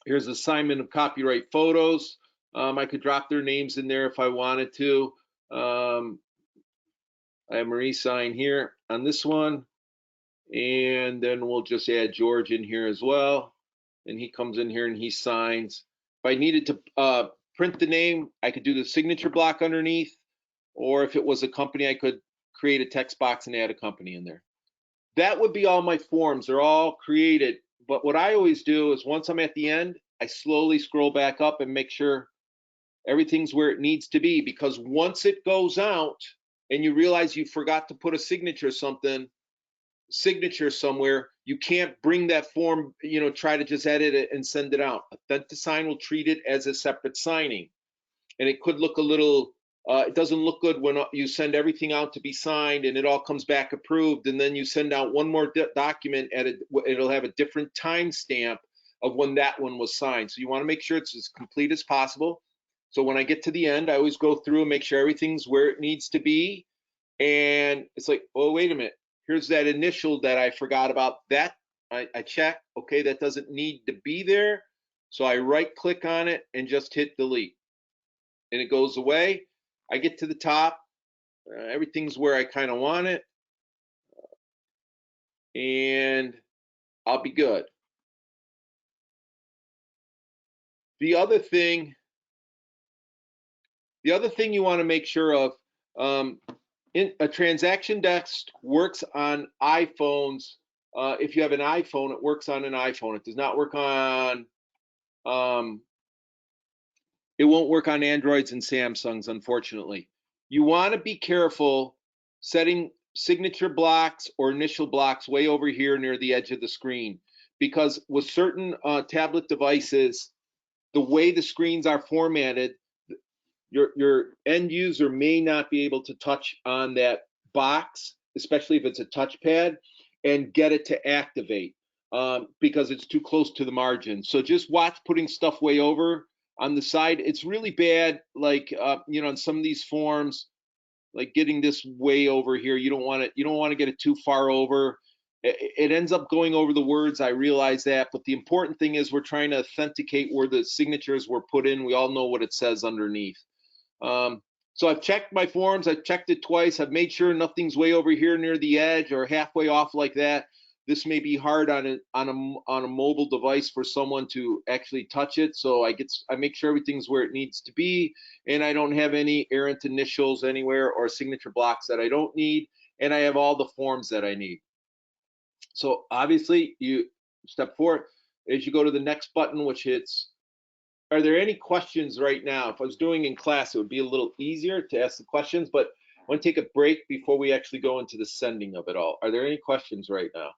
Here's assignment of copyright photos. I could drop their names in there if I wanted to. I have Marie sign here on this one. And then we'll just add George in here as well. And he comes in here and he signs. If I needed to print the name, I could do the signature block underneath. Or if it was a company, I could create a text box and add a company in there. That would be all my forms. They're all created. But what I always do is once I'm at the end, I slowly scroll back up and make sure everything's where it needs to be. Because once it goes out and you realize you forgot to put a signature somewhere, you can't bring that form, try to just edit it and send it out. Authentisign will treat it as a separate signing. And it could look a little, it doesn't look good when you send everything out to be signed and it all comes back approved. And then you send out one more document, it'll have a different timestamp of when that one was signed. So you want to make sure it's as complete as possible. So when I get to the end, I always go through and make sure everything's where it needs to be. And it's like, oh, wait a minute. Here's that initial that I forgot about. That I check. Okay, that doesn't need to be there. So I right click on it and just hit delete. And it goes away. I get to the top. Everything's where I kind of want it. And I'll be good. The other thing you want to make sure of, a transaction desk works on iPhones. If you have an iPhone, it works on an iPhone. It does not work on, it won't work on Androids and Samsungs, unfortunately. You want to be careful setting signature blocks or initial blocks way over here near the edge of the screen, because with certain tablet devices, the way the screens are formatted, your end user may not be able to touch on that box, especially if it's a touchpad, and get it to activate because it's too close to the margin. So just watch putting stuff way over on the side. It's really bad, like on some of these forms, like getting this way over here. You don't want to get it too far over. It ends up going over the words. I realize that, but the important thing is we're trying to authenticate where the signatures were put in. We all know what it says underneath. So I've checked my forms. I've checked it twice. I've made sure nothing's way over here near the edge or halfway off like that. This may be hard on a mobile device for someone to actually touch it. So I make sure everything's where it needs to be, and I don't have any errant initials anywhere or signature blocks that I don't need, and I have all the forms that I need. So obviously, step 4 is you go to the next button, which hits. Are there any questions right now? If I was doing in class, it would be a little easier to ask the questions, but I want to take a break before we actually go into the sending of it all. Are there any questions right now?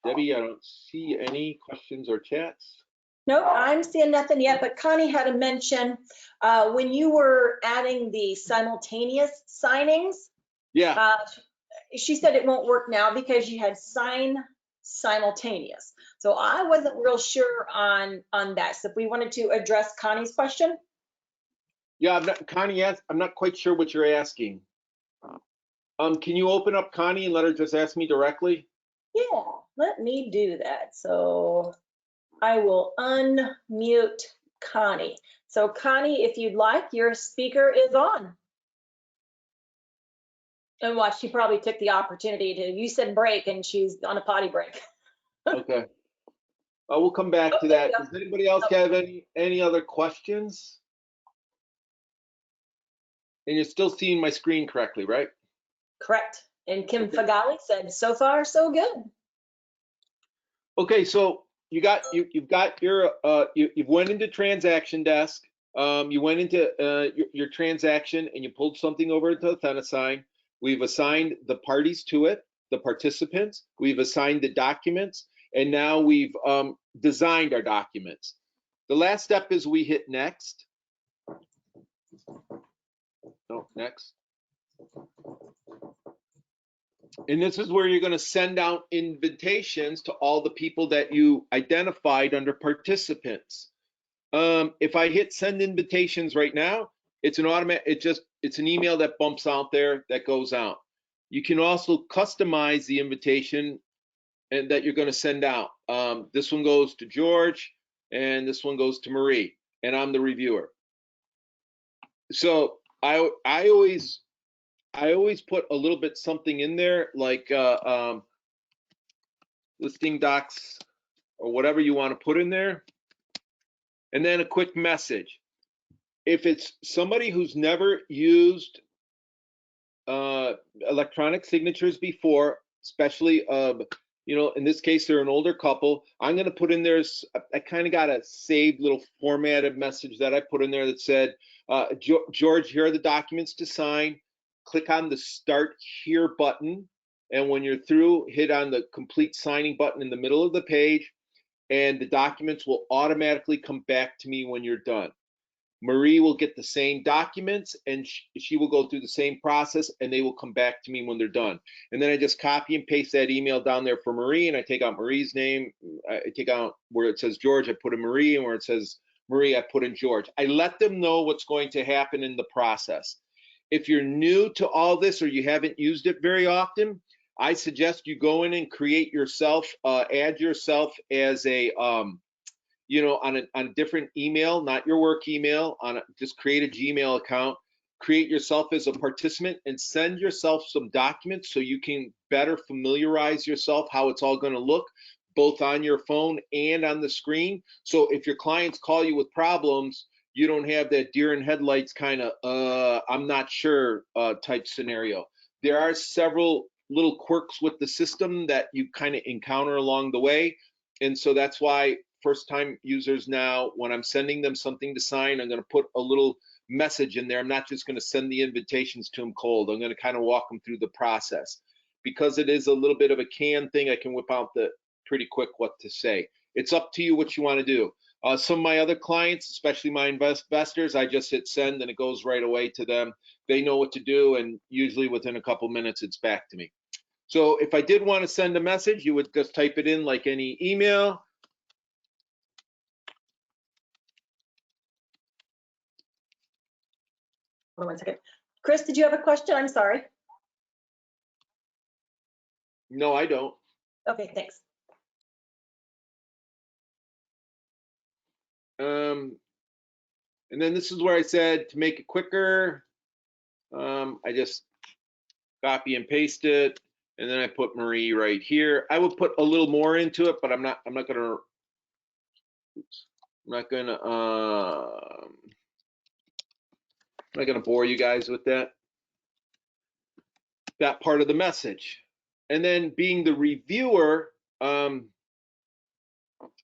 Debbie, I don't see any questions or chats. Nope, I'm seeing nothing yet, but Connie had a mention when you were adding the simultaneous signings. Yeah, She said it won't work now because you had sign simultaneous. So I wasn't real sure on that. So if we wanted to address Connie's question. yeah, Connie asked, I'm not quite sure what you're asking. Can you open up Connie and let her just ask me directly? Yeah, let me do that. So I will unmute Connie. So Connie, if you'd like, your speaker is on. And watch, she probably took the opportunity to, you said break and she's on a potty break. Okay. We'll come back to that. Does anybody else have any other questions? And you're still seeing my screen correctly, right? Correct. And Kim Fagali said, so far, so good. Okay, so you've got your you've went into transaction desk. You went into your transaction and you pulled something over to Authentisign. We've assigned the parties to it, the participants. We've assigned the documents, and now we've designed our documents. The last step is we hit next. No, next. And this is where you're going to send out invitations to all the people that you identified under participants. If I hit send invitations right now, it's an automatic, it's an email that bumps out there that goes out. You can also customize the invitation and that you're going to send out. This one goes to George and this one goes to Marie, and I'm the reviewer. So I always put a little bit something in there, like listing docs or whatever you want to put in there, and then a quick message. If it's somebody who's never used electronic signatures before, especially in this case they're an older couple, I'm going to put in there, I kind of got a saved little formatted message that I put in there that said, George, here are the documents to sign. Click on the Start Here button, and when you're through, hit on the complete signing button in the middle of the page, and the documents will automatically come back to me when you're done. Marie will get the same documents and she will go through the same process, and they will come back to me when they're done. And then I just copy and paste that email down there for Marie, and I take out Marie's name. I take out where it says George, I put in Marie, and where it says Marie, I put in George. I let them know what's going to happen in the process. If you're new to all this or you haven't used it very often, I suggest you go in and create yourself, add yourself as a on a different email, not your work email, just create a Gmail account, create yourself as a participant, and send yourself some documents so you can better familiarize yourself how it's all going to look, both on your phone and on the screen. So if your clients call you with problems, you don't have that deer in headlights kind of I'm not sure type scenario. There are several little quirks with the system that you kind of encounter along the way, and so that's why first-time users now, when I'm sending them something to sign, I'm going to put a little message in there. I'm not just going to send the invitations to them cold. I'm going to kind of walk them through the process. Because it is a little bit of a canned thing, I can whip out pretty quick what to say. It's up to you what you want to do. Some of my other clients, especially my investors, I just hit send and it goes right away to them. They know what to do, and usually within a couple minutes it's back to me. So if I did want to send a message, you would just type it in like any email. Hold on 1 second. Chris, did you have a question? I'm sorry. No, I don't. Okay, thanks. And then this is where I said to make it quicker, I just copy and paste it, and then I put Marie right here. I would put a little more into it, but I'm not gonna bore you guys with that part of the message. And then being the reviewer,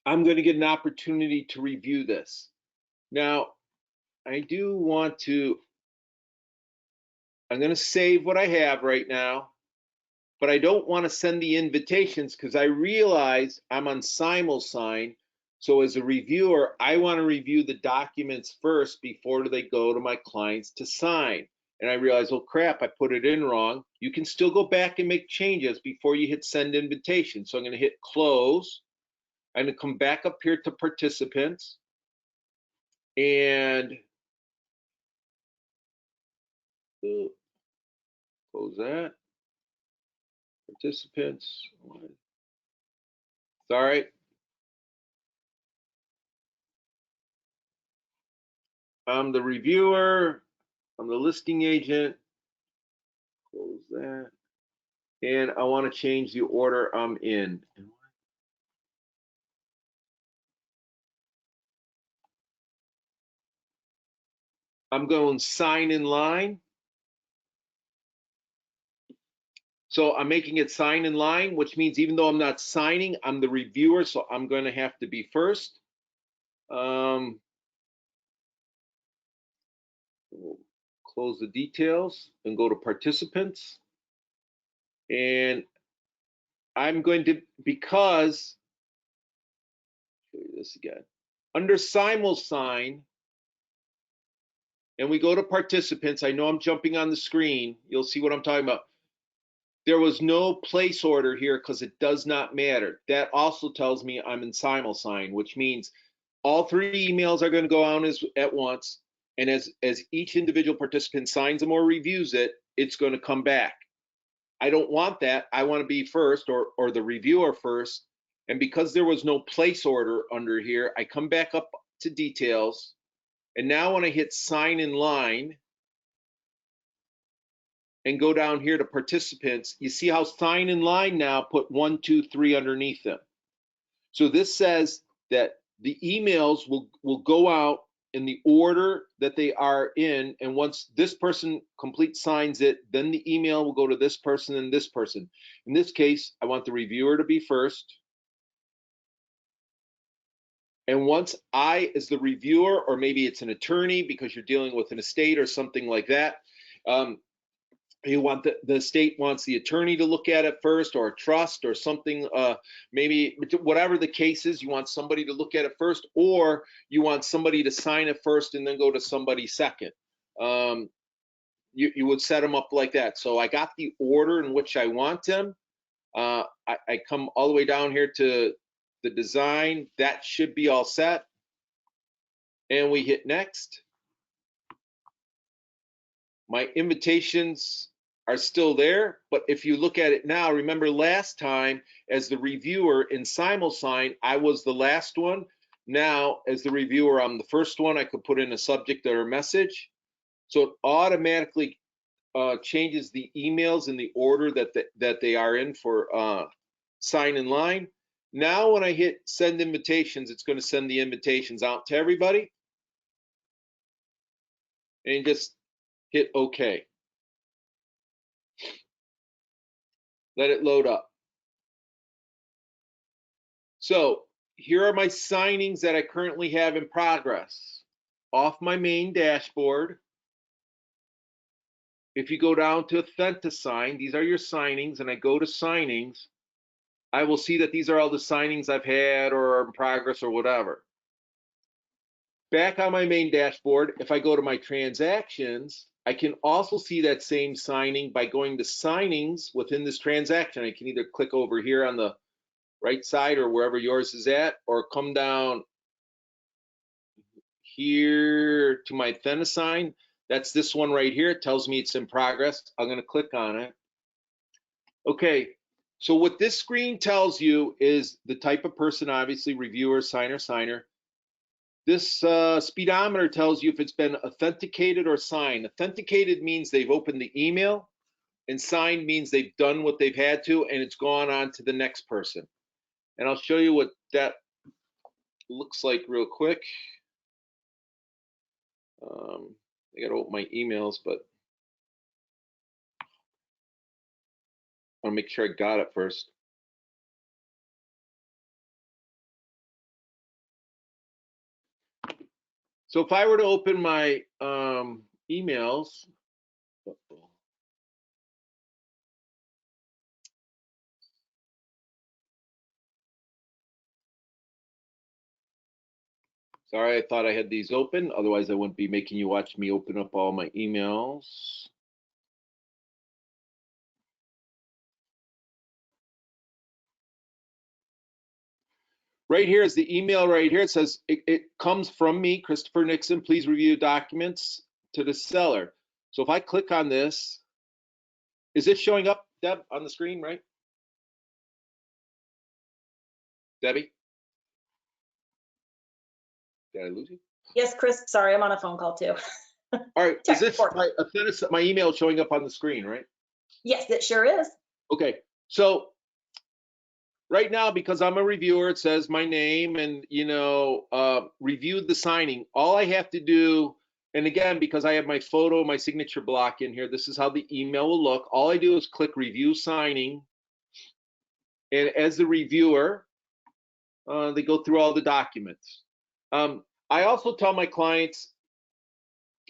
I'm going to get an opportunity to review this. Now, I do want to, I'm going to save what I have right now. but I don't want to send the invitations because I realize I'm on Simulsign. So as a reviewer, I want to review the documents first before they go to my clients to sign. And I realize, oh crap, I put it in wrong. You can still go back and make changes before you hit send invitation. So I'm going to hit close. I'm going to come back up here to participants and close that. Participants. It's all right. I'm the reviewer. I'm the listing agent. Close that. And I want to change the order I'm in. I'm going sign in line. So I'm making it sign in line, which means even though I'm not signing, I'm the reviewer, so I'm going to have to be first. We'll close the details and go to participants. And I'm going to, because, show you this again. Under Simulsign, and we go to participants, I know I'm jumping on the screen. You'll see what I'm talking about. There was no place order here because it does not matter. That also tells me I'm in Simulsign, which means all 3 emails are going to go out at once. And as each individual participant signs them or reviews it, it's going to come back. I don't want that. I want to be first or the reviewer first. And because there was no place order under here, I come back up to details. And now when I hit sign in line and go down here to participants, you see how sign in line now put 1, 2, 3 underneath them. So this says that the emails will go out in the order that they are in, and once this person signs it, then the email will go to this person and this person. In this case, I want the reviewer to be first. And once I, as the reviewer, or maybe it's an attorney because you're dealing with an estate or something like that, you want the state wants the attorney to look at it first, or a trust or something, maybe whatever the case is, you want somebody to look at it first, or you want somebody to sign it first and then go to somebody second. You would set them up like that. So I got the order in which I want them. I come all the way down here to the design. That should be all set. And we hit next. My invitations are still there, but if you look at it now, remember last time as the reviewer in Simulsign, I was the last one. Now, as the reviewer, I'm the first one. I could put in a subject or a message. So it automatically changes the emails in the order that they are in for sign in line. Now, when I hit send invitations, it's going to send the invitations out to everybody. And just hit OK. Let it load up. So here are my signings that I currently have in progress. Off my main dashboard, if you go down to Authentisign, these are your signings, and I go to signings, I will see that these are all the signings I've had or are in progress or whatever. Back on my main dashboard, if I go to my transactions, I can also see that same signing by going to signings within this transaction. I can either click over here on the right side or wherever yours is at, or come down here to my Authentisign. That's this one right here. It tells me it's in progress. I'm going to click on it. Okay, so what this screen tells you is the type of person, obviously reviewer, signer. This speedometer tells you if it's been authenticated or signed. Authenticated means they've opened the email, and signed means they've done what they've had to, and it's gone on to the next person. And I'll show you what that looks like real quick. I gotta open my emails, but I want to make sure I got it first. So if I were to open my emails, Sorry, I thought I had these open. Otherwise, I wouldn't be making you watch me open up all my emails. Right here is the email right here. It says, it comes from me, Christopher Nixon. Please review documents to the seller. So if I click on this, is it showing up, Deb, on the screen, right? Debbie? Did I lose you? Yes, Chris, sorry, I'm on a phone call too. All right, is Tech this support. my email showing up on the screen, right? Yes, it sure is. Okay, so right now, because I'm a reviewer, it says my name and, reviewed the signing. All I have to do, and again, because I have my photo, my signature block in here, this is how the email will look. All I do is click review signing. And as the reviewer, they go through all the documents. I also tell my clients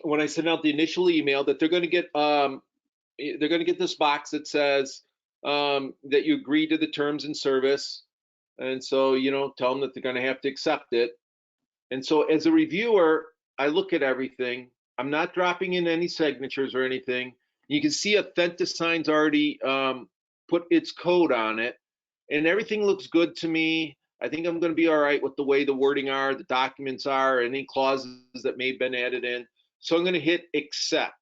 when I send out the initial email that they're going to get this box that says that you agree to the terms and service. And so, tell them that they're going to have to accept it. And so as a reviewer, I look at everything. I'm not dropping in any signatures or anything. You can see Authentisign's already put its code on it, and everything looks good to me. I think I'm going to be all right with the way the wording are, the documents are, any clauses that may have been added in. So I'm going to hit accept.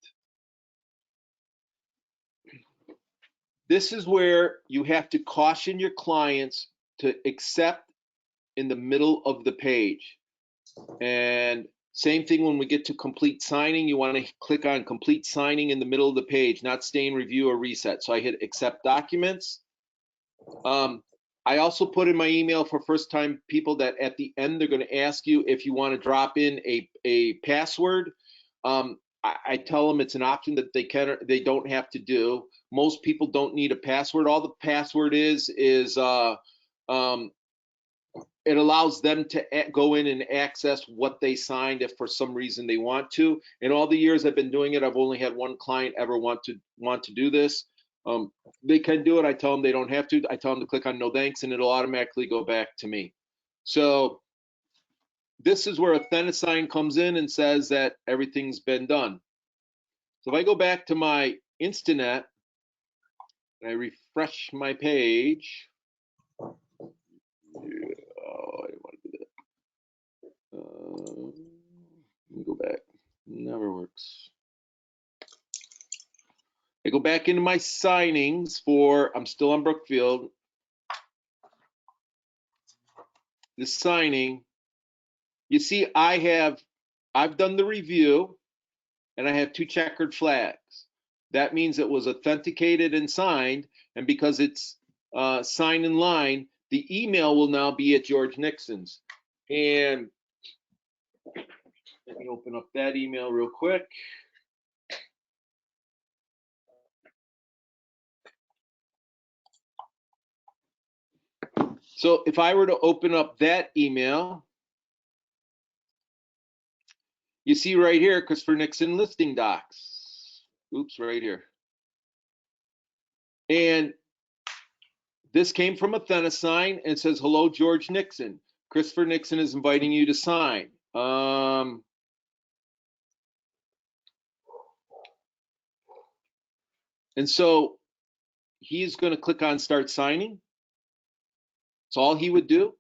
This is where you have to caution your clients to accept in the middle of the page. And same thing when we get to complete signing, you want to click on complete signing in the middle of the page, not stay in review or reset. So I hit accept documents. I also put in my email for first time people that at the end, they're going to ask you if you want to drop in a password. I tell them it's an option that they don't have to do. Most people don't need a password. All the password is it allows them to go in and access what they signed if for some reason they want to. In all the years I've been doing it, I've only had one client ever want to do this. They can do it. I tell them they don't have to. I tell them to click on no thanks, and it'll automatically go back to me. So this is where Authentisign comes in and says that everything's been done. So if I go back to my Instanet and I refresh my page, oh, I didn't want to do that. Let me go back. Never works. I go back into my signings I'm still on Brookfield. The signing, you see, I've done the review and I have 2 checkered flags. That means it was authenticated and signed, and because it's signed in line, the email will now be at George Nixon's. And let me open up that email real quick. So if I were to open up that email, you see right here, Christopher Nixon listing docs. Oops, right here. And this came from Authentisign and says, hello, George Nixon. Christopher Nixon is inviting you to sign. And so he is going to click on start signing. That's all he would do.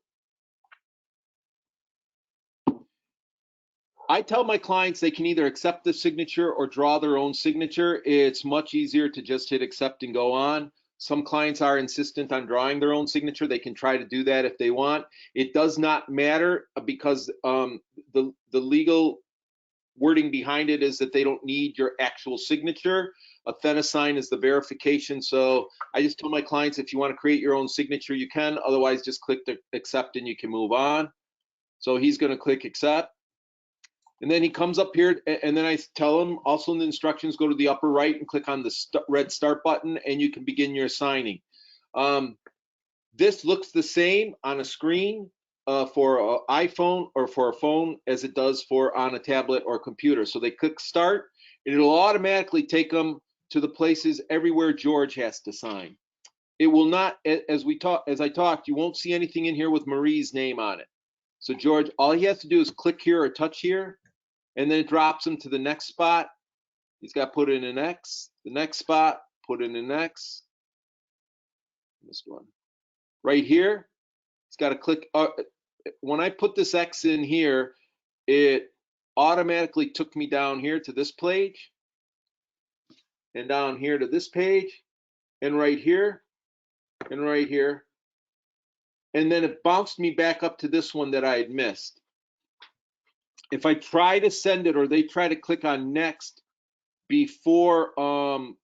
I tell my clients they can either accept the signature or draw their own signature. It's much easier to just hit accept and go on. Some clients are insistent on drawing their own signature. They can try to do that if they want. It does not matter because the legal wording behind it is that they don't need your actual signature. Authentisign is the verification. So I just tell my clients, if you want to create your own signature, you can. Otherwise, just click the accept and you can move on. So he's going to click accept. And then he comes up here, and then I tell him also in the instructions, go to the upper right and click on the red start button, and you can begin your signing. This looks the same on a screen for an iPhone or for a phone as it does on a tablet or computer. So they click start, and it'll automatically take them to the places everywhere George has to sign. It will not, as I talked, you won't see anything in here with Marie's name on it. So George, all he has to do is click here or touch here, and then it drops him to the next spot. He's got to put in an X, the next spot, put in an X. This one. Right here, he's got to click. When I put this X in here, it automatically took me down here to this page, and down here to this page, and right here, and right here. And then it bounced me back up to this one that I had missed. If I try to send it or they try to click on next before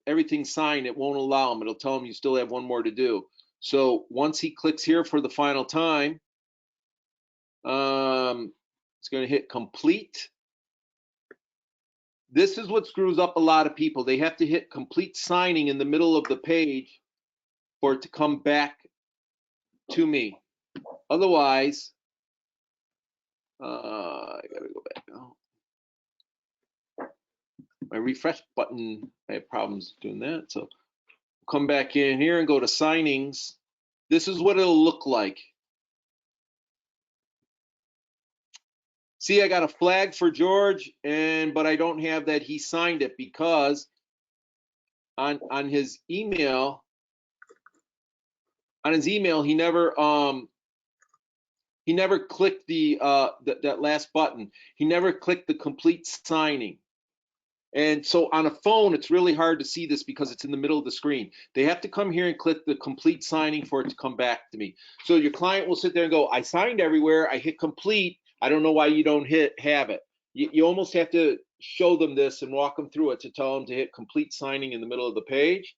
everything's signed, it won't allow them. It'll tell them you still have one more to do. So once he clicks here for the final time, it's going to hit complete. This is what screws up a lot of people. They have to hit complete signing in the middle of the page for it to come back to me. Otherwise, I gotta go back now. My refresh button, I have problems doing that. So come back in here and go to signings. This is what it'll look like. See, I got a flag for George, but I don't have that he signed it because on his email, he never clicked that last button. He never clicked the complete signing. And so on a phone, it's really hard to see this because it's in the middle of the screen. They have to come here and click the complete signing for it to come back to me. So your client will sit there and go, I signed everywhere, I hit complete. I don't know why you don't have it. You almost have to show them this and walk them through it to tell them to hit complete signing in the middle of the page.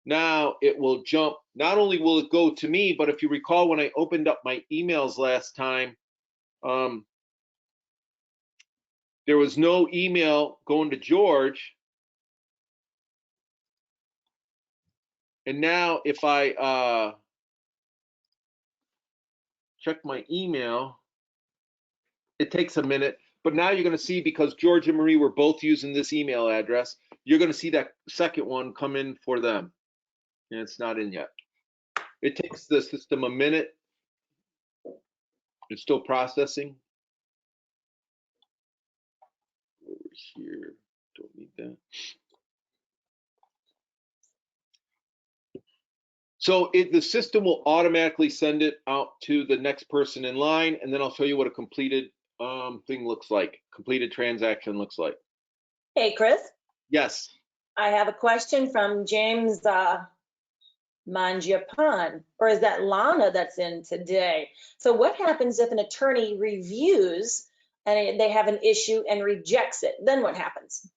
Now it will jump. Not only will it go to me, but if you recall when I opened up my emails last time, there was no email going to George. And now if I check my email, it takes a minute. But now you're going to see, because George and Marie were both using this email address, you're going to see that second one come in for them. And it's not in yet. It takes the system a minute. It's still processing. Over here, don't need that. So the system will automatically send it out to the next person in line, and then I'll show you what a completed thing looks like, completed transaction looks like. Hey, Chris. Yes. I have a question from James Mangiapane, or is that Lana that's in today? So what happens if an attorney reviews and they have an issue and rejects it? Then what happens?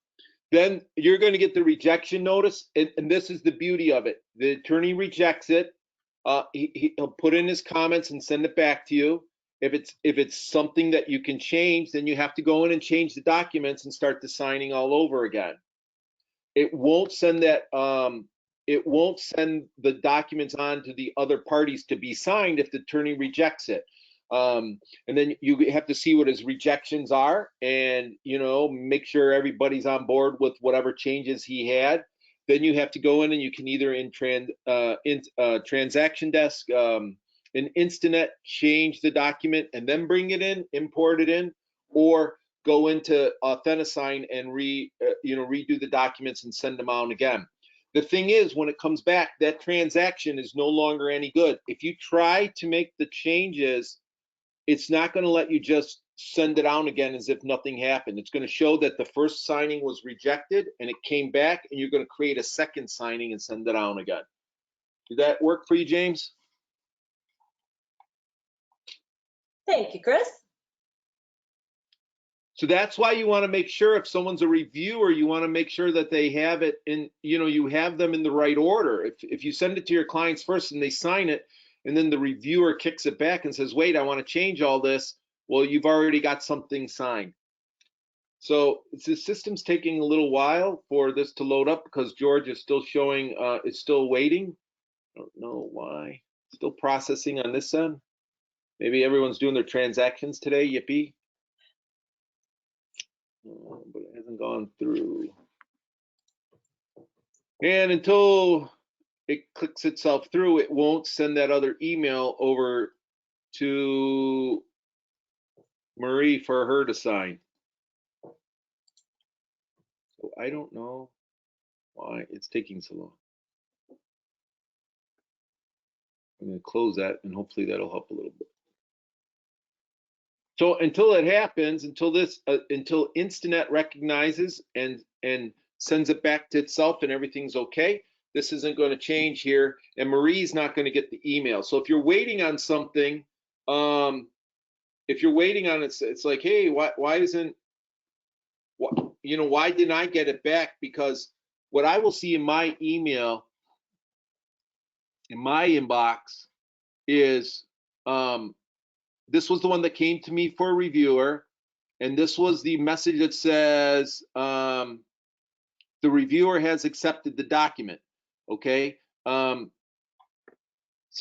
Then you're going to get the rejection notice, and this is the beauty of it. The attorney rejects it. He'll put in his comments and send it back to you. If it's something that you can change, then you have to go in and change the documents and start the signing all over again. It won't send that. It won't send the documents on to the other parties to be signed if the attorney rejects it. And then you have to see what his rejections are, and make sure everybody's on board with whatever changes he had. Then you have to go in and you can either in transaction desk, in Instinet, change the document and then bring it in, import it in, or go into Authentisign and redo the documents and send them out again. The thing is, when it comes back, that transaction is no longer any good. If you try to make the changes, it's not going to let you just send it out again as if nothing happened. It's going to show that the first signing was rejected and it came back, and you're going to create a second signing and send it out again. Did that work for you, James? Thank you, Chris. So that's why you want to make sure, if someone's a reviewer, you want to make sure that they have it in, you have them in the right order. If you send it to your clients first and they sign it, and then the reviewer kicks it back and says, wait, I want to change all this, well, you've already got something signed. So the system's taking a little while for this to load up because George is still showing, it's still waiting. I don't know why. Still processing on this end. Maybe everyone's doing their transactions today, yippee. But it hasn't gone through. And until it clicks itself through, it won't send that other email over to Marie for her to sign. So I don't know why it's taking so long. I'm going to close that and hopefully that'll help a little bit. So until it happens, until Instinet recognizes and sends it back to itself and everything's okay, this isn't going to change here, and Marie's not going to get the email. So if you're waiting on something, if you're waiting on it, it's like, hey, why didn't I get it back? Because what I will see in my email, in my inbox, is this was the one that came to me for a reviewer, and this was the message that says the reviewer has accepted the document. Okay, so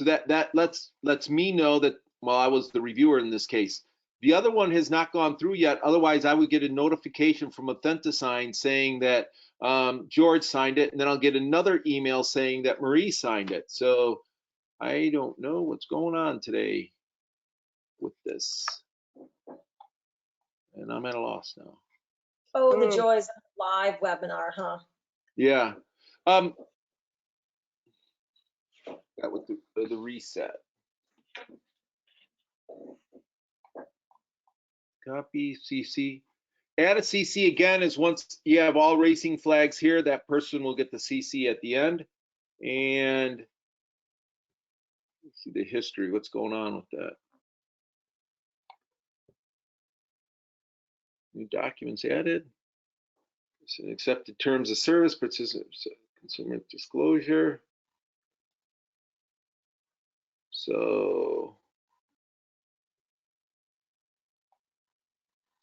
that lets me know that, well, I was the reviewer in this case. The other one has not gone through yet. Otherwise, I would get a notification from Authentisign saying that George signed it, and then I'll get another email saying that Marie signed it. So I don't know what's going on today with this, and I'm at a loss now. Oh, the joys of live webinar, huh? Yeah. That with the reset. Copy CC. Add a CC again is once you have all racing flags here, that person will get the CC at the end. And let's see the history. What's going on with that? New documents added. Accepted terms of service, consumer disclosure. So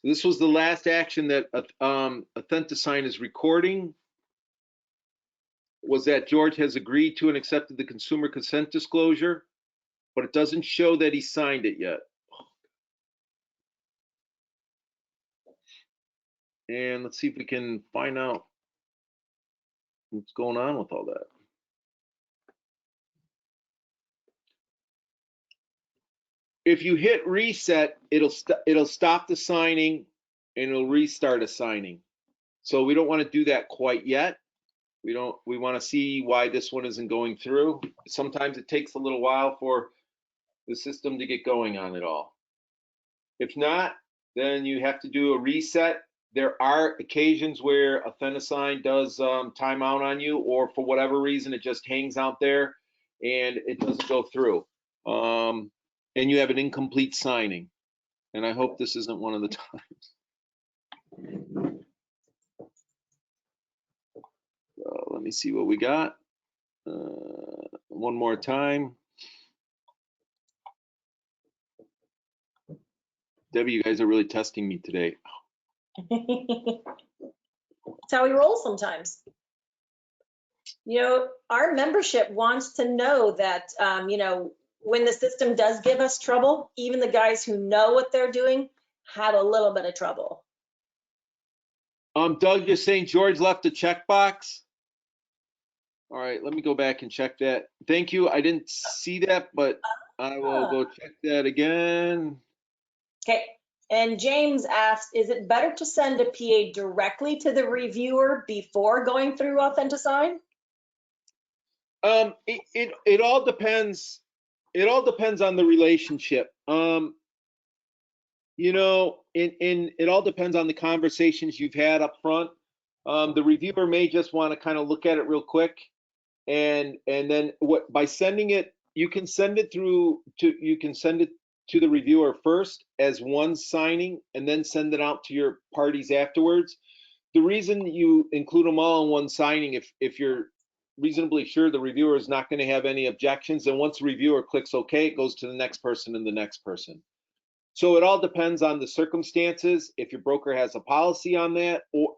this was the last action that Authentisign is recording, was that George has agreed to and accepted the consumer consent disclosure, but it doesn't show that he signed it yet. And let's see if we can find out what's going on with all that. If you hit reset, it'll stop the signing and it'll restart a signing. So we don't want to do that quite yet. We want to see why this one isn't going through. Sometimes it takes a little while for the system to get going on it all. If not, then you have to do a reset. There are occasions where Authentisign does timeout on you, or for whatever reason, it just hangs out there and it doesn't go through. And you have an incomplete signing. And I hope this isn't one of the times. Let me see what we got. One more time. Debbie, you guys are really testing me today. That's how we roll sometimes. Our membership wants to know that, when the system does give us trouble, even the guys who know what they're doing have a little bit of trouble. Doug, you're saying George left a checkbox? All right, let me go back and check that. Thank you. I didn't see that, but I will go check that again. Okay. And James asked, is it better to send a PA directly to the reviewer before going through Authentisign? It all depends. It all depends on the relationship. It all depends on the conversations you've had up front. The reviewer may just want to kind of look at it real quick, and then by sending it, you can send it to the reviewer first as one signing, and then send it out to your parties afterwards. The reason you include them all in one signing, if you're reasonably sure the reviewer is not going to have any objections, and once the reviewer clicks OK, it goes to the next person and the next person. So it all depends on the circumstances. If your broker has a policy on that, or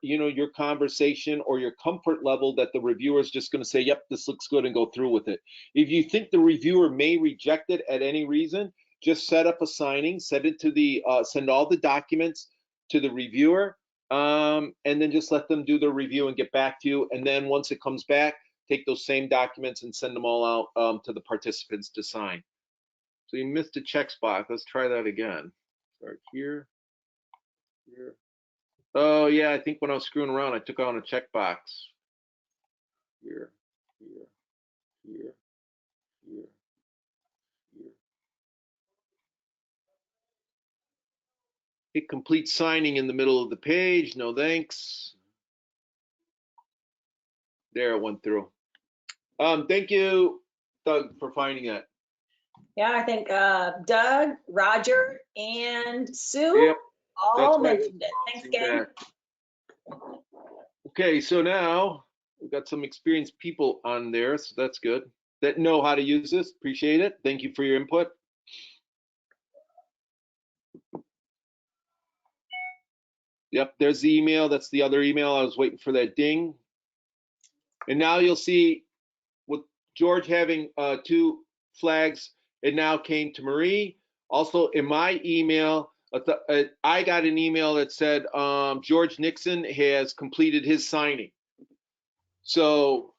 your conversation or your comfort level that the reviewer is just going to say, yep, this looks good, and go through with it. If you think the reviewer may reject it at any reason, just set up a signing, send all the documents to the reviewer, and then just let them do their review and get back to you. And then once it comes back, take those same documents and send them all out to the participants to sign. So you missed a checkbox. Let's try that again. Start here, here. Oh yeah, I think when I was screwing around, I took on a checkbox. Here, here, here, here, here. Hit complete signing in the middle of the page. No thanks. There it went through. Thank you, Doug, for finding that. Yeah, I think Doug, Roger, and Sue Yep, all mentioned it. Thanks, gang. That. Okay, so now we've got some experienced people on there, so that's good. That know how to use this. Appreciate it. Thank you for your input. Yep, there's the email. That's the other email. I was waiting for that ding. And now you'll see with George having 2 flags, it now came to Marie. Also in my email, I got an email that said George Nixon has completed his signing. So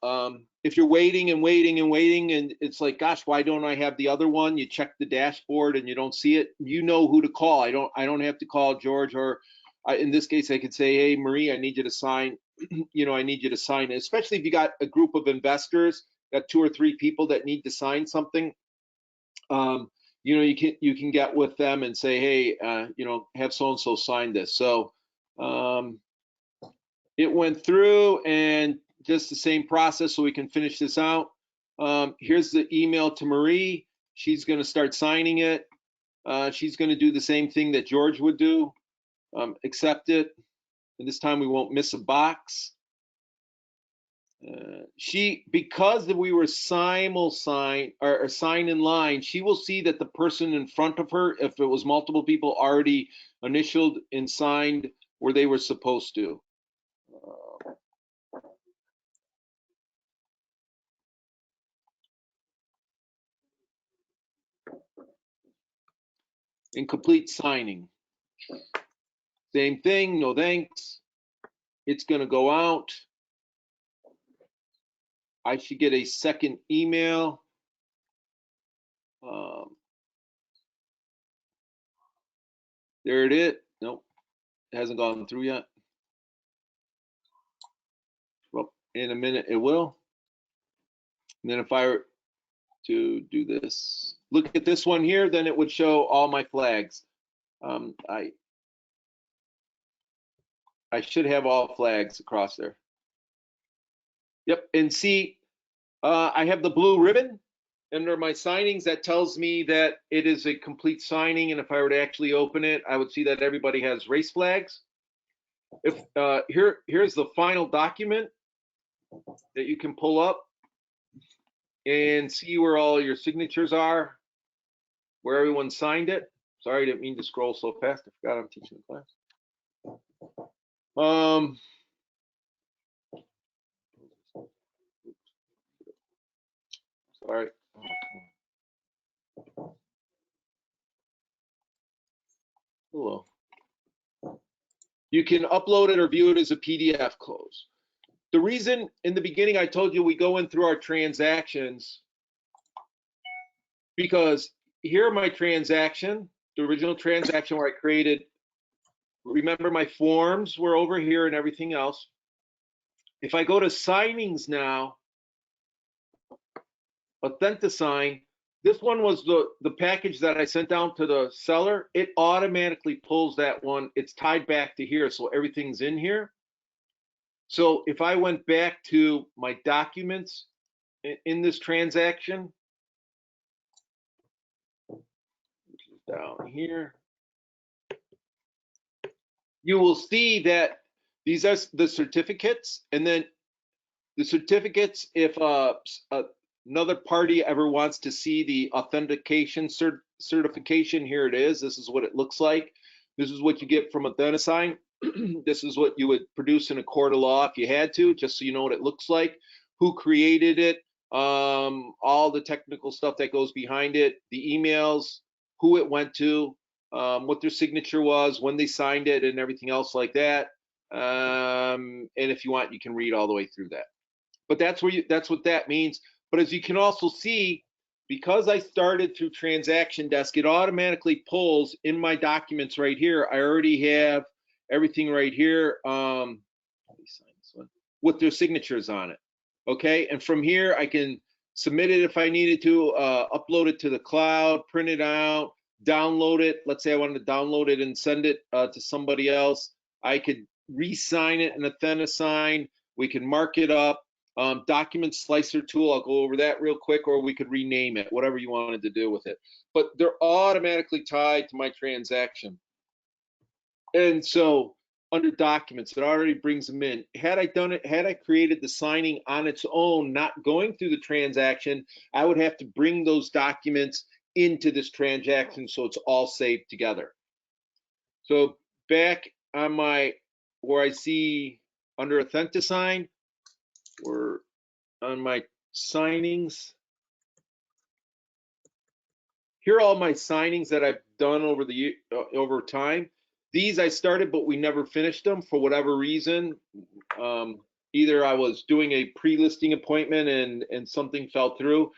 if you're waiting and waiting and waiting, and it's like, gosh, why don't I have the other one? You check the dashboard and you don't see it. You know who to call. I don't have to call George, or in this case, I could say, hey, Marie, I need you to sign. I need you to sign it. Especially if you got a group of investors, got 2 or 3 people that need to sign something. You can get with them and say, hey, have so and so sign this. So it went through, and just the same process, so we can finish this out. Here's the email to Marie. She's going to start signing it. She's going to do the same thing that George would do. Accept it, and this time we won't miss a box. Because we were sign in line, she will see that the person in front of her, if it was multiple people, already initialed and signed where they were supposed to. Incomplete signing. Same thing, no thanks. It's going to go out. I should get a second email. There it is. Nope, it hasn't gone through yet. Well, in a minute it will. And then if I were to do this, look at this one here, then it would show all my flags. I should have all flags across there. Yep, and see, I have the blue ribbon under my signings that tells me that it is a complete signing, and if I were to actually open it, I would see that everybody has race flags. If here's the final document that you can pull up and see where all your signatures are, where everyone signed it. Sorry, I didn't mean to scroll so fast. I forgot I'm teaching the class. Sorry. Hello. You can upload it or view it as a PDF close. The reason in the beginning I told you we go in through our transactions, because here are my transaction, the original transaction where I created, remember my forms were over here and everything else. If I go to signings now, Authentisign, this one was the package that I sent down to the seller. It automatically pulls that one. It's tied back to here, so everything's in here. So if I went back to my documents in this transaction, which is down here, you will see that these are the certificates, and then the certificates, if another party ever wants to see the authentication certification, here it is. This is what it looks like. This is what you get from Authentisign. This is what you would produce in a court of law if you had to, just so you know what it looks like, who created it, all the technical stuff that goes behind it, the emails, who it went to, what their signature was, when they signed it, and everything else like that. And if you want, you can read all the way through that. But that's what that means. But as you can also see, because I started through Transaction Desk, it automatically pulls in my documents right here. I already have everything right here. Let me sign this one with their signatures on it. Okay, and from here I can submit it if I needed to, upload it to the cloud, print it out, download it. Let's say I wanted to download it and send it to somebody else. I could re-sign it in Authentisign. We can mark it up. Document slicer tool, I'll go over that real quick, or we could rename it, whatever you wanted to do with it. But they're automatically tied to my transaction. And so under documents, it already brings them in. Had I done it, had I created the signing on its own, not going through the transaction, I would have to bring those documents into this transaction so it's all saved together. So back on my, where I see under Authentisign, we're on my signings. Here are all my signings that I've done over the over time. These I started, but we never finished them for whatever reason. Either I was doing a pre-listing appointment and something fell through.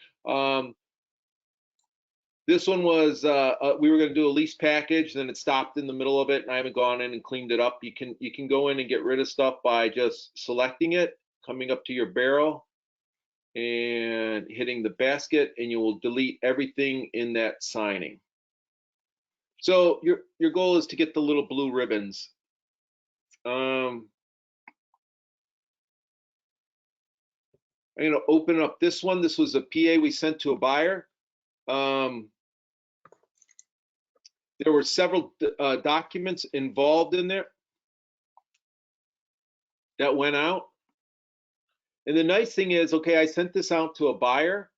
This one was we were going to do a lease package, then it stopped in the middle of it, and I haven't gone in and cleaned it up. You can go in and get rid of stuff by just selecting it, coming up to your barrel, and hitting the basket, and you will delete everything in that signing. So your goal is to get the little blue ribbons. I'm going to open up this one. This was a PA we sent to a buyer. There were several documents involved in there that went out. And the nice thing is, okay, I sent this out to a buyer,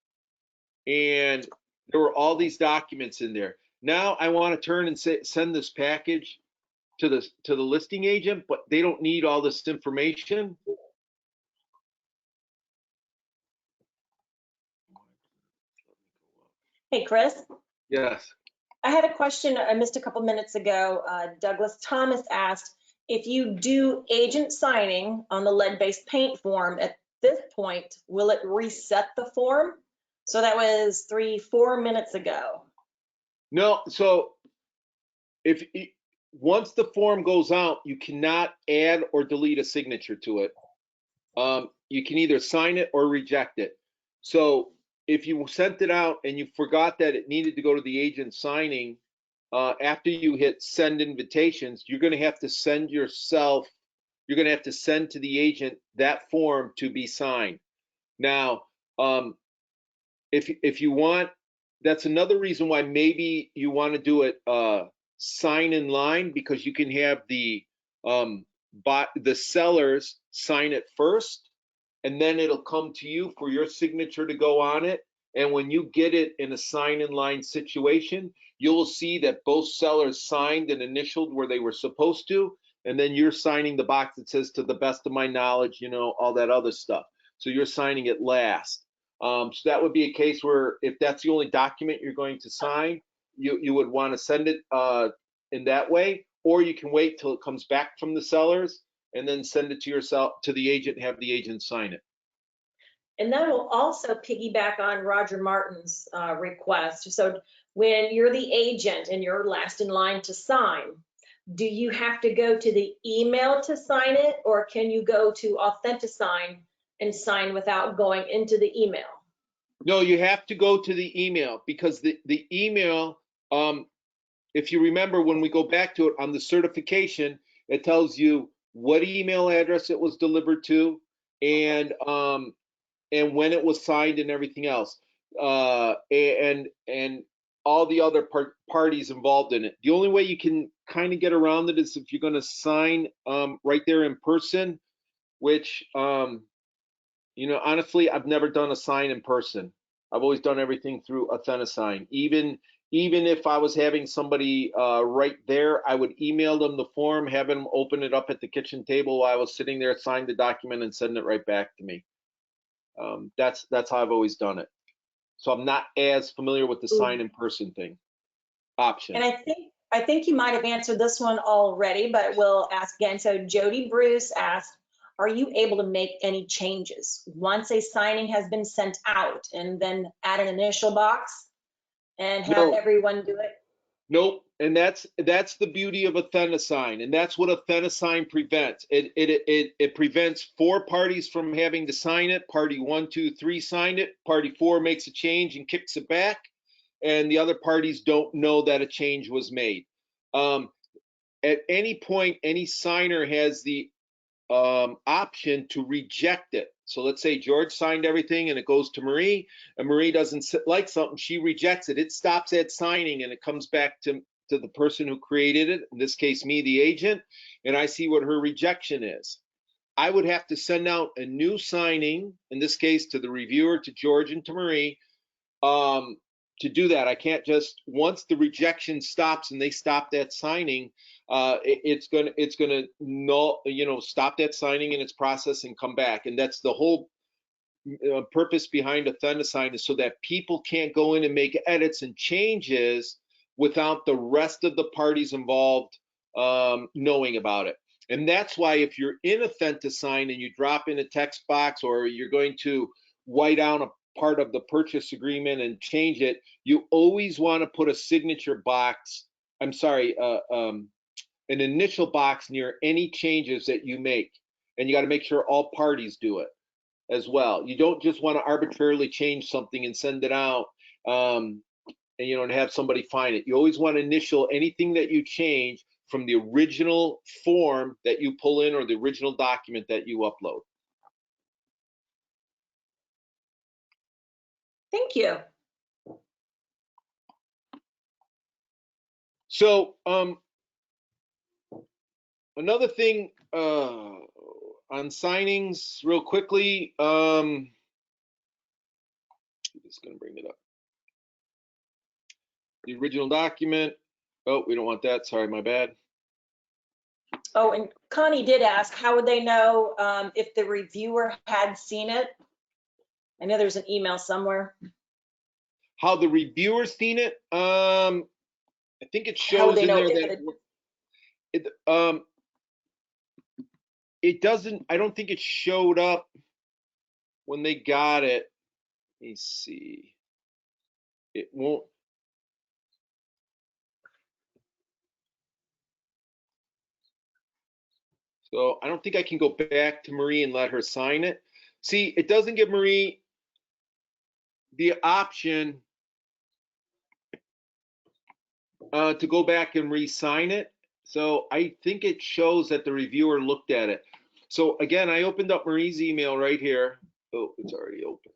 and there were all these documents in there. Now I want to turn and send this package to the listing agent, but they don't need all this information. Hey, Chris. Yes. I had a question I missed a couple minutes ago. Douglas Thomas asked, if you do agent signing on the lead-based paint form, at this point, will it reset the form? So that was 3-4 minutes ago. No, so if once the form goes out, you cannot add or delete a signature to it. You can either sign it or reject it. So if you sent it out and you forgot that it needed to go to the agent signing, after you hit send invitations, you're going to have to send yourself, you're going to have to send to the agent that form to be signed. Now, if you want, that's another reason why maybe you want to do it sign in line, because you can have the sellers sign it first, and then it'll come to you for your signature to go on it. And when you get it in a sign in line situation, you'll see that both sellers signed and initialed where they were supposed to, and then you're signing the box that says to the best of my knowledge, you know, all that other stuff. So you're signing it last. So that would be a case where if that's the only document you're going to sign, you would want to send it in that way, or you can wait till it comes back from the sellers and then send it to yourself, to the agent, and have the agent sign it. And that will also piggyback on Roger Martin's request. So when you're the agent and you're last in line to sign, do you have to go to the email to sign it, or can you go to Authentisign and sign without going into the email? No, you have to go to the email, because the email, if you remember, when we go back to it on the certification, it tells you what email address it was delivered to, and when it was signed and everything else, and all the other parties involved in it. The only way you can kind of get around it is if you're going to sign right there in person, which you know, honestly, I've never done a sign in person. I've always done everything through Authentisign. Even if I was having somebody right there, I would email them the form, have them open it up at the kitchen table while I was sitting there, sign the document, and send it right back to me. That's how I've always done it. So I'm not as familiar with the sign in person thing option. And I think you might have answered this one already, but we'll ask again. So Jody Bruce asked, are you able to make any changes once a signing has been sent out, and then add an initial box and have No, everyone do it? nope. And that's the beauty of Authentisign, and that's what Authentisign prevents. It prevents 4 parties from having to sign it. Party 1, 2, 3 signed it. Party 4 makes a change and kicks it back, and the other parties don't know that a change was made. At any point, any signer has the option to reject it. So let's say George signed everything and it goes to Marie, and Marie doesn't like something, she rejects it. It stops at signing and it comes back to the person who created it, in this case me, the agent, and I see what her rejection is. I would have to send out a new signing, in this case to the reviewer, to George, and to Marie, to do that. I can't just, once the rejection stops and they stop that signing, it's gonna null, stop that signing in its process and come back. And that's the whole purpose behind Authentisign, is so that people can't go in and make edits and changes without the rest of the parties involved knowing about it. And that's why if you're in Authentisign and you drop in a text box, or you're going to white out a part of the purchase agreement and change it, you always want to put a signature box, I'm sorry, an initial box near any changes that you make. And you got to make sure all parties do it as well. You don't just want to arbitrarily change something and send it out, and and have somebody find it. You always want to initial anything that you change from the original form that you pull in, or the original document that you upload. Thank you. So another thing on signings real quickly, I'm just going to bring it up. The original document. Oh, we don't want that. Sorry, my bad. Oh, and Connie did ask, how would they know if the reviewer had seen it? I know there's an email somewhere. How the reviewer's seen it? I think it shows in there that it doesn't. I don't think it showed up when they got it. Let me see. It won't. So I don't think I can go back to Marie and let her sign it. See, it doesn't give Marie the option to go back and re-sign it. So I think it shows that the reviewer looked at it. So again, I opened up Marie's email right here. Oh, it's already open.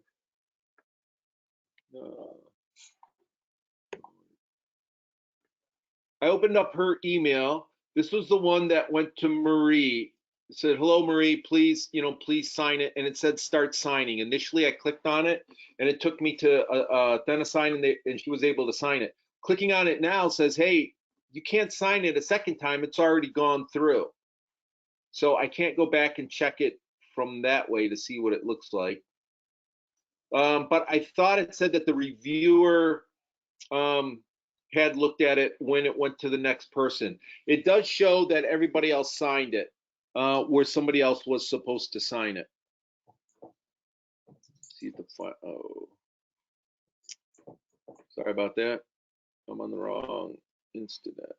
I opened up her email. This was the one that went to Marie. It said, "Hello, Marie, please, please sign it." And it said, "Start signing." Initially, I clicked on it, and it took me to Authentisign, and she was able to sign it. Clicking on it now says, "Hey, you can't sign it a second time. It's already gone through." So I can't go back and check it from that way to see what it looks like. But I thought it said that the reviewer had looked at it when it went to the next person. It does show that everybody else signed it, where somebody else was supposed to sign it. See the file. Oh, sorry about that. I'm on the wrong Instanet.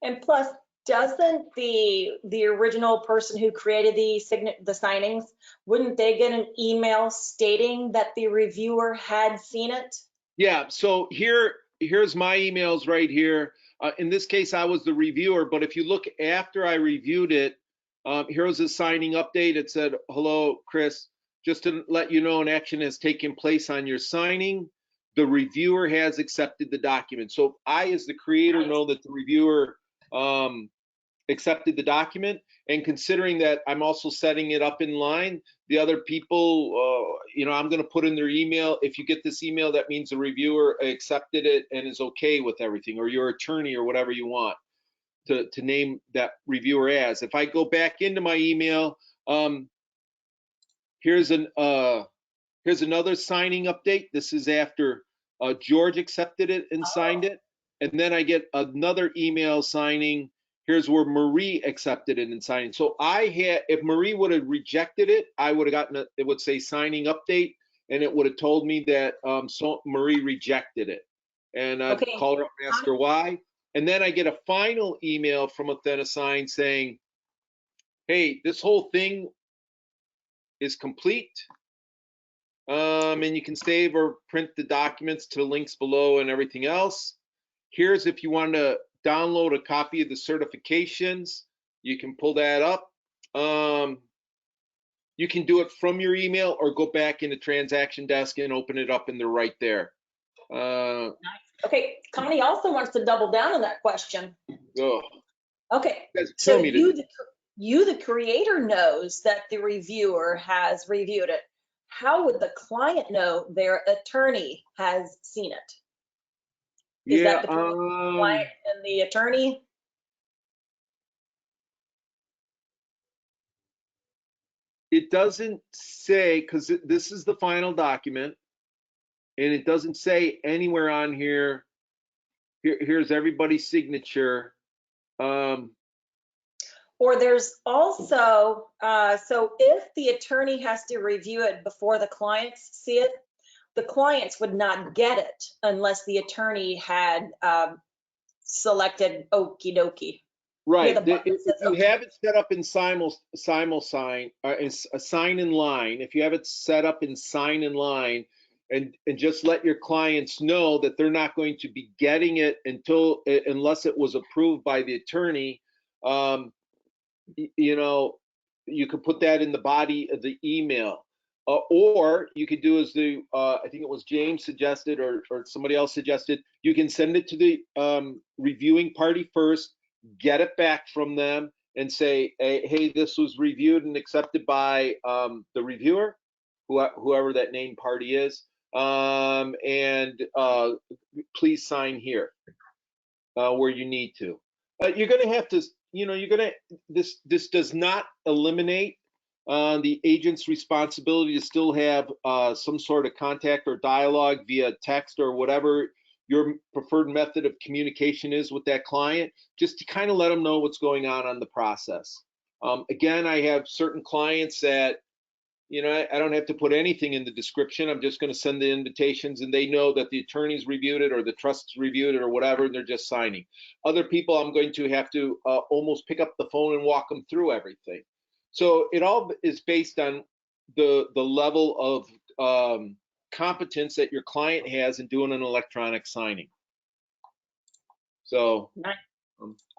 And plus, doesn't the original person who created the signings, wouldn't they get an email stating that the reviewer had seen it? Yeah. So here's my emails right here. In this case, I was the reviewer, but if you look after I reviewed it, here's a signing update. It said, "Hello, Chris. Just to let you know, an action has taken place on your signing. The reviewer has accepted the document." So I, as the creator, know that the reviewer accepted the document. And considering that I'm also setting it up in line, the other people, I'm going to put in their email. If you get this email, that means the reviewer accepted it and is okay with everything, or your attorney, or whatever you want to name that reviewer as. If I go back into my email, here's another signing update. This is after George accepted it and signed it. And then I get another email signing here's where Marie accepted it and signed. So if Marie would have rejected it, I would have gotten it would say signing update, and it would have told me that so Marie rejected it. And I'd Okay. call her up and ask her why. And then I get a final email from Authentisign saying, hey, this whole thing is complete. And you can save or print the documents to the links below and everything else. Here's if you want to download a copy of the certifications, you can pull that up. You can do it from your email or go back in the transaction desk and open it up and they're right there. Okay, Connie also wants to double down on that question. Oh, okay, so you, the creator, knows that the reviewer has reviewed it. How would the client know their attorney has seen it? Is that between the client and the attorney? It doesn't say, because this is the final document, and it doesn't say anywhere on here, here's everybody's signature. Or there's also, so if the attorney has to review it before the clients see it, the clients would not get it unless the attorney had selected okie dokie. Right. If you have it set up in sign in line, if you have it set up in sign in line, and just let your clients know that they're not going to be getting it unless it was approved by the attorney, you know, you could put that in the body of the email. Or you could do as I think it was James suggested or somebody else suggested, you can send it to the reviewing party first, get it back from them and say, hey, this was reviewed and accepted by the reviewer, whoever that named party is, and please sign here where you need to. You're going to have to, this does not eliminate the agent's responsibility to still have some sort of contact or dialogue via text or whatever your preferred method of communication is with that client, just to kind of let them know what's going on the process. Again, I have certain clients that, I don't have to put anything in the description. I'm just going to send the invitations and they know that the attorney's reviewed it or the trust's reviewed it or whatever, and they're just signing. Other people, I'm going to have to almost pick up the phone and walk them through everything. So it all is based on the level of competence that your client has in doing an electronic signing. So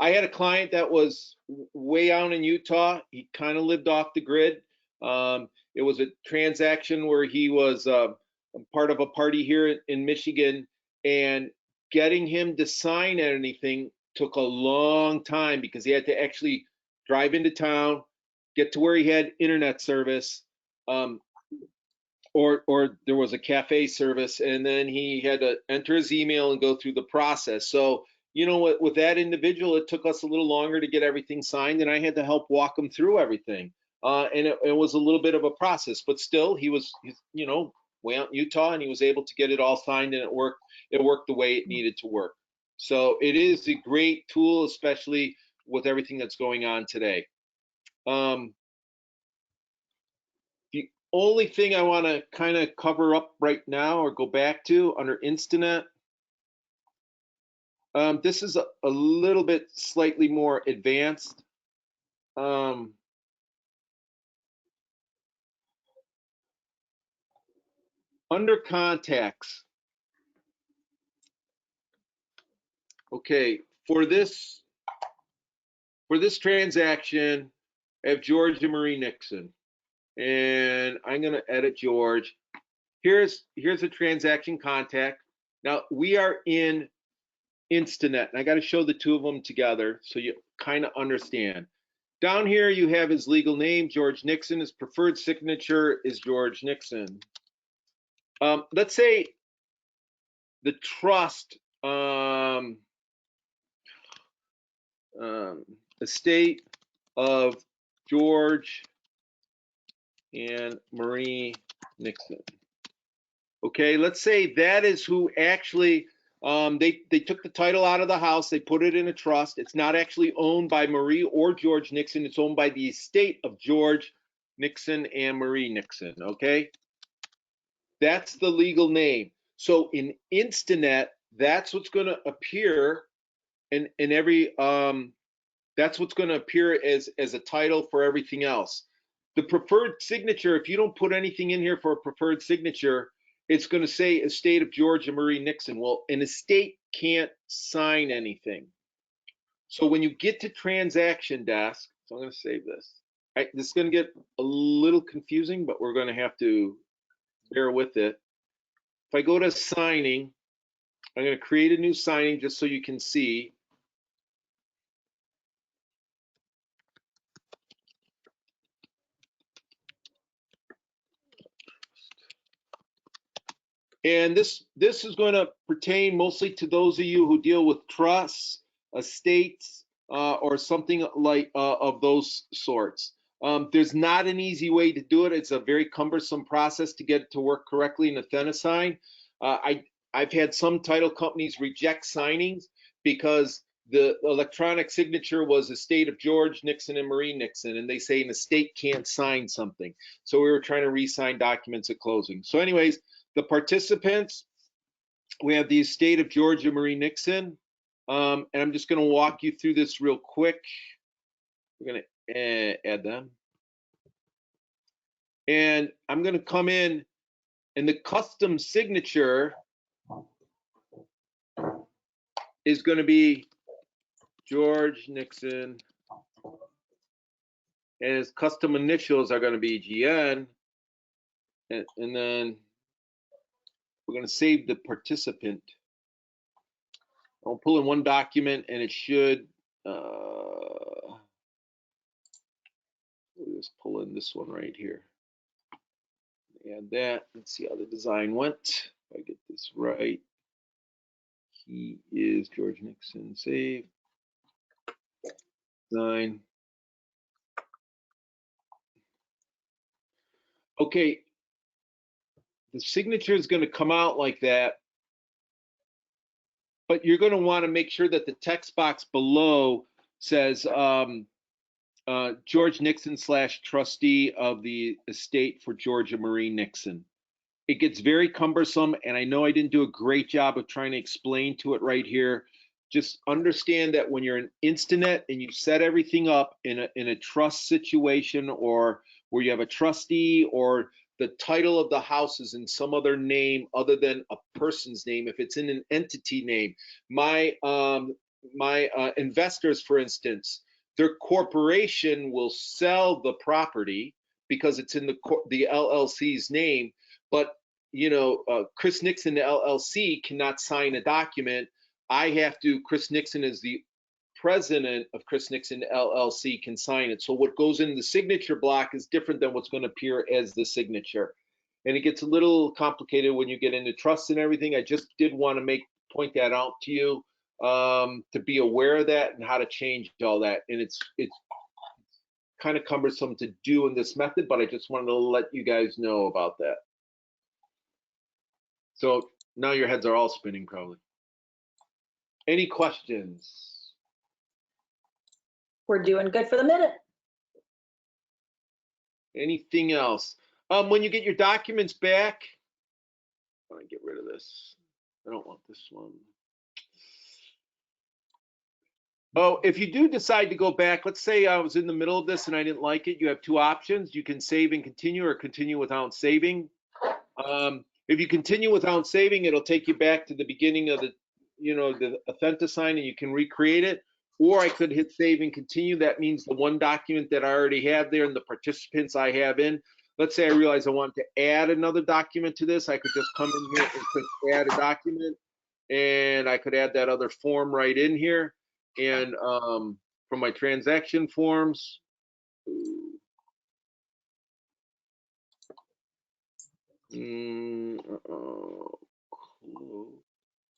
I had a client that was way out in Utah. He kind of lived off the grid. It was a transaction where he was part of a party here in Michigan, and getting him to sign anything took a long time because he had to actually drive into town, get to where he had internet service, or there was a cafe service, and then he had to enter his email and go through the process. So, with that individual, it took us a little longer to get everything signed, and I had to help walk him through everything. And it was a little bit of a process, but still, he was, way out in Utah, and he was able to get it all signed, and it worked. It worked the way it needed to work. So it is a great tool, especially with everything that's going on today. The only thing I want to kind of cover up right now or go back to under Instanet, this is a little bit slightly more advanced. Under contacts, okay, for this transaction, I have George and Marie Nixon, and I'm going to edit George. Here's a transaction contact. Now we are in Instanet, and I got to show the two of them together so you kind of understand. Down here you have his legal name, George Nixon. His preferred signature is George Nixon. Let's say the trust estate of George and Marie Nixon. Okay, let's say that is who actually They took the title out of the house, they put it in a trust. It's not actually owned by Marie or George Nixon. It's owned by the estate of George Nixon and Marie Nixon, okay? That's the legal name. So in Instanet, that's what's going to appear in every that's what's going to appear as a title for everything else. The preferred signature, if you don't put anything in here for a preferred signature, it's going to say estate of George and Marie Nixon. Well, an estate can't sign anything. So when you get to transaction desk, so I'm going to save this. This is going to get a little confusing, but we're going to have to bear with it. If I go to signing, I'm going to create a new signing just so you can see. And this is going to pertain mostly to those of you who deal with trusts, estates, or something like of those sorts. There's not an easy way to do it. It's a very cumbersome process to get it to work correctly in Authentisign. I've had some title companies reject signings because the electronic signature was estate of George Nixon and Marie Nixon, and they say an estate can't sign something. So we were trying to re-sign documents at closing. So anyways, the participants, we have the estate of George and Marie Nixon, and I'm just going to walk you through this real quick. We're going to add them. And I'm going to come in, and the custom signature is going to be George Nixon, and his custom initials are going to be GN, and then we're going to save the participant. I'll pull in one document, and it should, we'll just pull in this one right here. Add that. Let's see how the design went. If I get this right. He is George Nixon. Save. Design. Okay. The signature is going to come out like that, but you're going to want to make sure that the text box below says George Nixon / trustee of the estate for Georgia Marie Nixon. It gets very cumbersome, and I know I didn't do a great job of trying to explain to it right here. Just understand that when you're in Instanet and you set everything up in a trust situation, or where you have a trustee, or the title of the house is in some other name other than a person's name, if it's in an entity name. My investors, for instance, their corporation will sell the property because it's in the LLC's name, but you know, Chris Nixon, the LLC, cannot sign a document. I have to, Chris Nixon is the president of Chris Nixon LLC, can sign it. So what goes in the signature block is different than what's going to appear as the signature. And it gets a little complicated when you get into trusts and everything. I just did want to point that out to you, to be aware of that and how to change all that. And it's kind of cumbersome to do in this method, but I just wanted to let you guys know about that. So now your heads are all spinning probably. Any questions? We're doing good for the minute. Anything else? When you get your documents back, I want to get rid of this. I don't want this one. Oh, if you do decide to go back, let's say I was in the middle of this and I didn't like it, you have two options. You can save and continue, or continue without saving. If you continue without saving, it'll take you back to the beginning of the Authentisign, and you can recreate it. Or I could hit save and continue. That means the one document that I already have there and the participants I have in. Let's say I realize I want to add another document to this. I could just come in here and click add a document, and I could add that other form right in here. And from my transaction forms,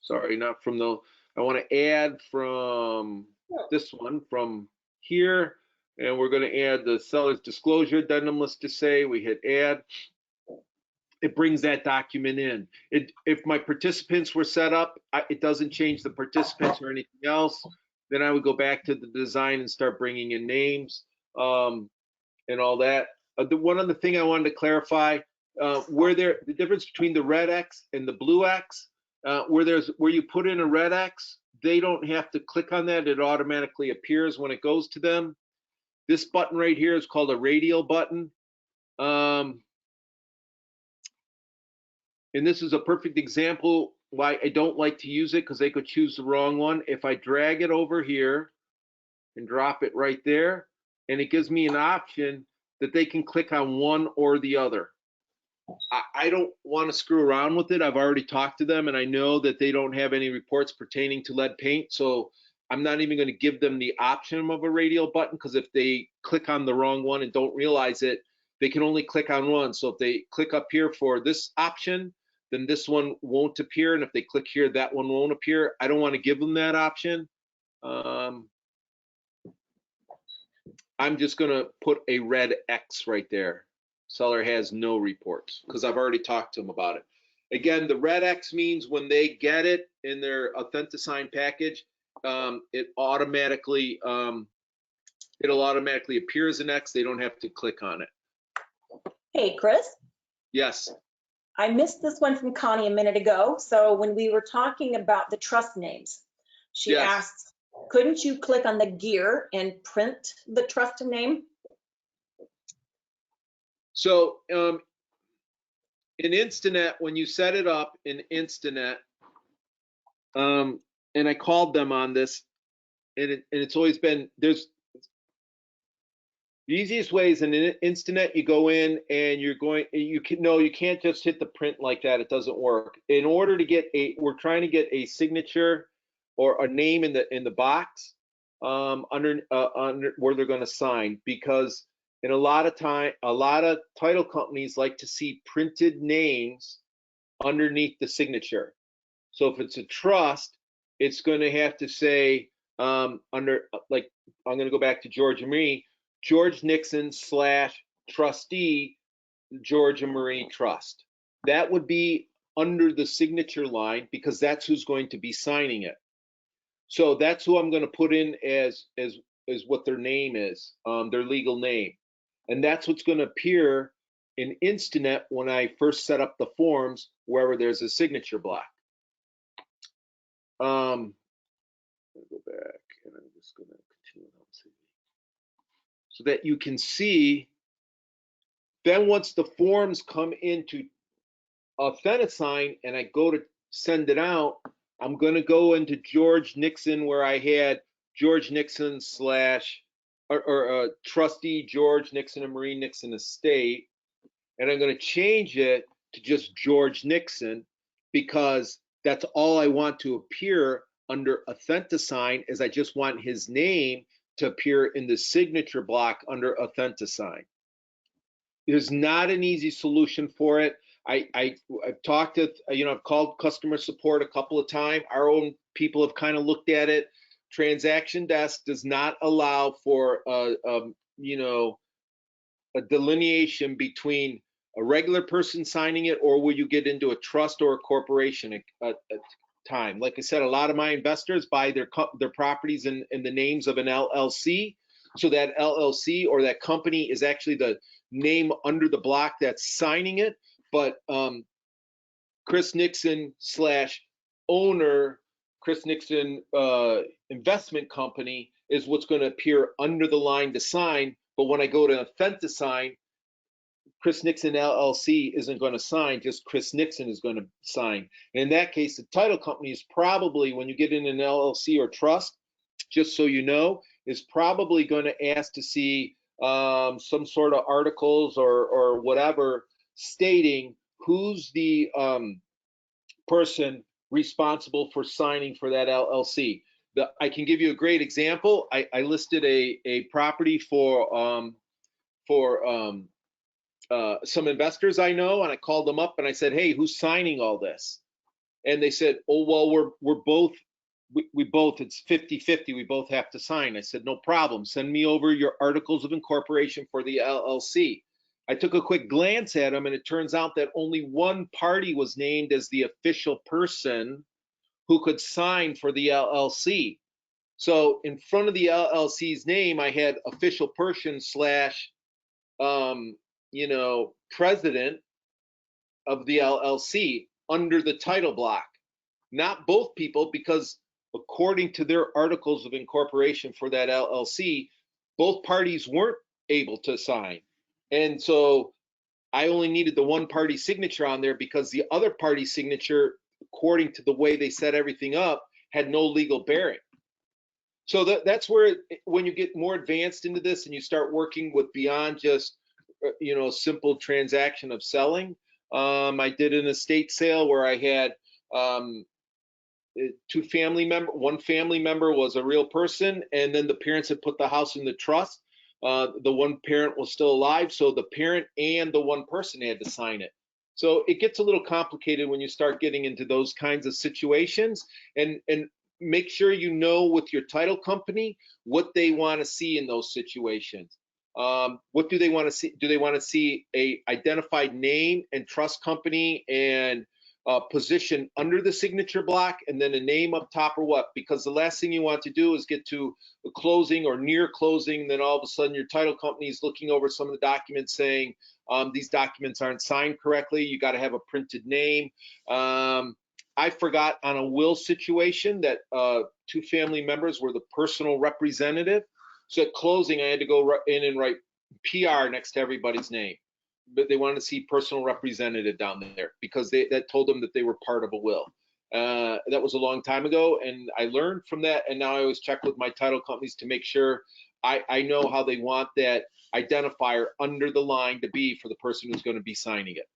sorry, not from the, I want to add from this one, from here, and we're going to add the seller's disclosure addendum. Let's just say we hit add, it brings that document in. If my participants were set up, it doesn't change the participants or anything else. Then I would go back to the design and start bringing in names and all that. The one other thing I wanted to clarify, the difference between the red X and the blue X, where you put in a red X, they don't have to click on that. It automatically appears when it goes to them. This button right here is called a radial button. And this is a perfect example why I don't like to use it, because they could choose the wrong one. If I drag it over here and drop it right there, and it gives me an option that they can click on one or the other. I don't want to screw around with it. I've already talked to them, and I know that they don't have any reports pertaining to lead paint, so I'm not even going to give them the option of a radial button, because if they click on the wrong one and don't realize it, they can only click on one. So if they click up here for this option, then this one won't appear, and if they click here, that one won't appear. I don't want to give them that option. I'm just going to put a red X right there. Seller has no reports, because I've already talked to them about it. Again, the red X means when they get it in their Authentisign package, it'll automatically appear as an X. They don't have to click on it. Hey, Chris. Yes. I missed this one from Connie a minute ago. So when we were talking about the trust names, she asked, couldn't you click on the gear and print the trust name? So in Instanet, when you set it up in Instanet, and I called them on this, and it's always been, the easiest way is in Instanet, you go in and you can't just hit the print like that. It doesn't work. In order to get we're trying to get a signature or a name in the box under where they're going to sign, because in a lot of title companies like to see printed names underneath the signature. So if it's a trust, it's going to have to say under, like, I'm going to go back to Georgia Marie, George Nixon / trustee Georgia Marie Trust. That would be under the signature line, because that's who's going to be signing it. So that's who I'm going to put in as what their name is, their legal name. And that's what's going to appear in Instanet when I first set up the forms, wherever there's a signature block. I'm going to go back, and I'm just going to continue on so that you can see. Then once the forms come into Authentisign and I go to send it out, I'm going to go into George Nixon, where I had George Nixon / trustee George Nixon and Marie Nixon estate, and I'm going to change it to just George Nixon, because that's all I want to appear under Authentisign, is I just want his name to appear in the signature block under Authentisign. There's not an easy solution for it. I've talked to, I've called customer support a couple of times. Our own people have kind of looked at it. Transaction Desk does not allow for a delineation between a regular person signing it or will you get into a trust or a corporation at time. Like I said, a lot of my investors buy their properties in the names of an LLC. So that LLC or that company is actually the name under the block that's signing it. But Chris Nixon / owner, Chris Nixon investment company is what's going to appear under the line to sign. But when I go to Authentisign, Chris Nixon LLC isn't going to sign, just Chris Nixon is going to sign. And in that case, the title company is probably, when you get in an LLC or trust, just so you know, is probably going to ask to see some sort of articles or whatever stating who's the person responsible for signing for that LLC. I can give you a great example. I listed a property for some investors I know, and I called them up and I said, hey, who's signing all this? And they said, oh, well, we're both, we both, it's 50-50, we both have to sign. I said, no problem, send me over your articles of incorporation for the LLC. I took a quick glance at them, and it turns out that only one party was named as the official person who could sign for the LLC. So in front of the LLC's name, I had official person slash, president of the LLC under the title block. Not both people, because according to their articles of incorporation for that LLC, both parties weren't able to sign. And so I only needed the one party signature on there because the other party signature, according to the way they set everything up, had no legal bearing. So that's where, when you get more advanced into this and you start working with beyond just, simple transaction of selling. I did an estate sale where I had one family member was a real person, and then the parents had put the house in the trust. The one parent was still alive, so the parent and the one person had to sign it. So it gets a little complicated when you start getting into those kinds of situations, and make sure you know with your title company what they want to see in those situations. What do they want to see? Do they want to see a identified name and trust company and position under the signature block, and then a name up top, or what? Because the last thing you want to do is get to the closing or near closing, then all of a sudden your title company is looking over some of the documents saying these documents aren't signed correctly. You got to have a printed name. I forgot on a will situation that two family members were the personal representative. So at closing, I had to go in and write PR next to everybody's name. But they wanted to see personal representative down there because that told them that they were part of a will. That was a long time ago, and I learned from that, and now I always check with my title companies to make sure I know how they want that identifier under the line to be for the person who's going to be signing it.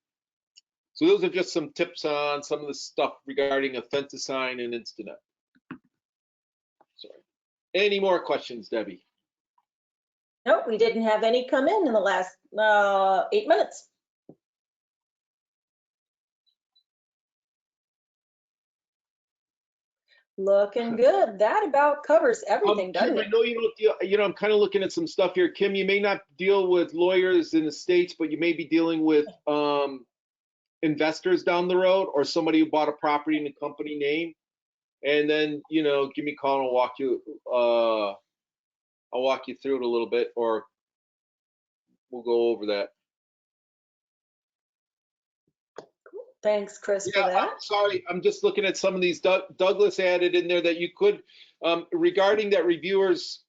So those are just some tips on some of the stuff regarding Authentisign and Instinet. Sorry. Any more questions, Debbie? Nope, we didn't have any come in the last 8 minutes. Looking good. That about covers everything, doesn't Kim, it? I know you don't deal, I'm kind of looking at some stuff here. Kim, you may not deal with lawyers in the States, but you may be dealing with investors down the road, or somebody who bought a property in the company name. And then, give me a call and I'll walk you through it a little bit, or we'll go over that. Thanks, Chris, for that. I'm sorry, I'm just looking at some of these. Douglas added in there that you could, regarding that reviewer's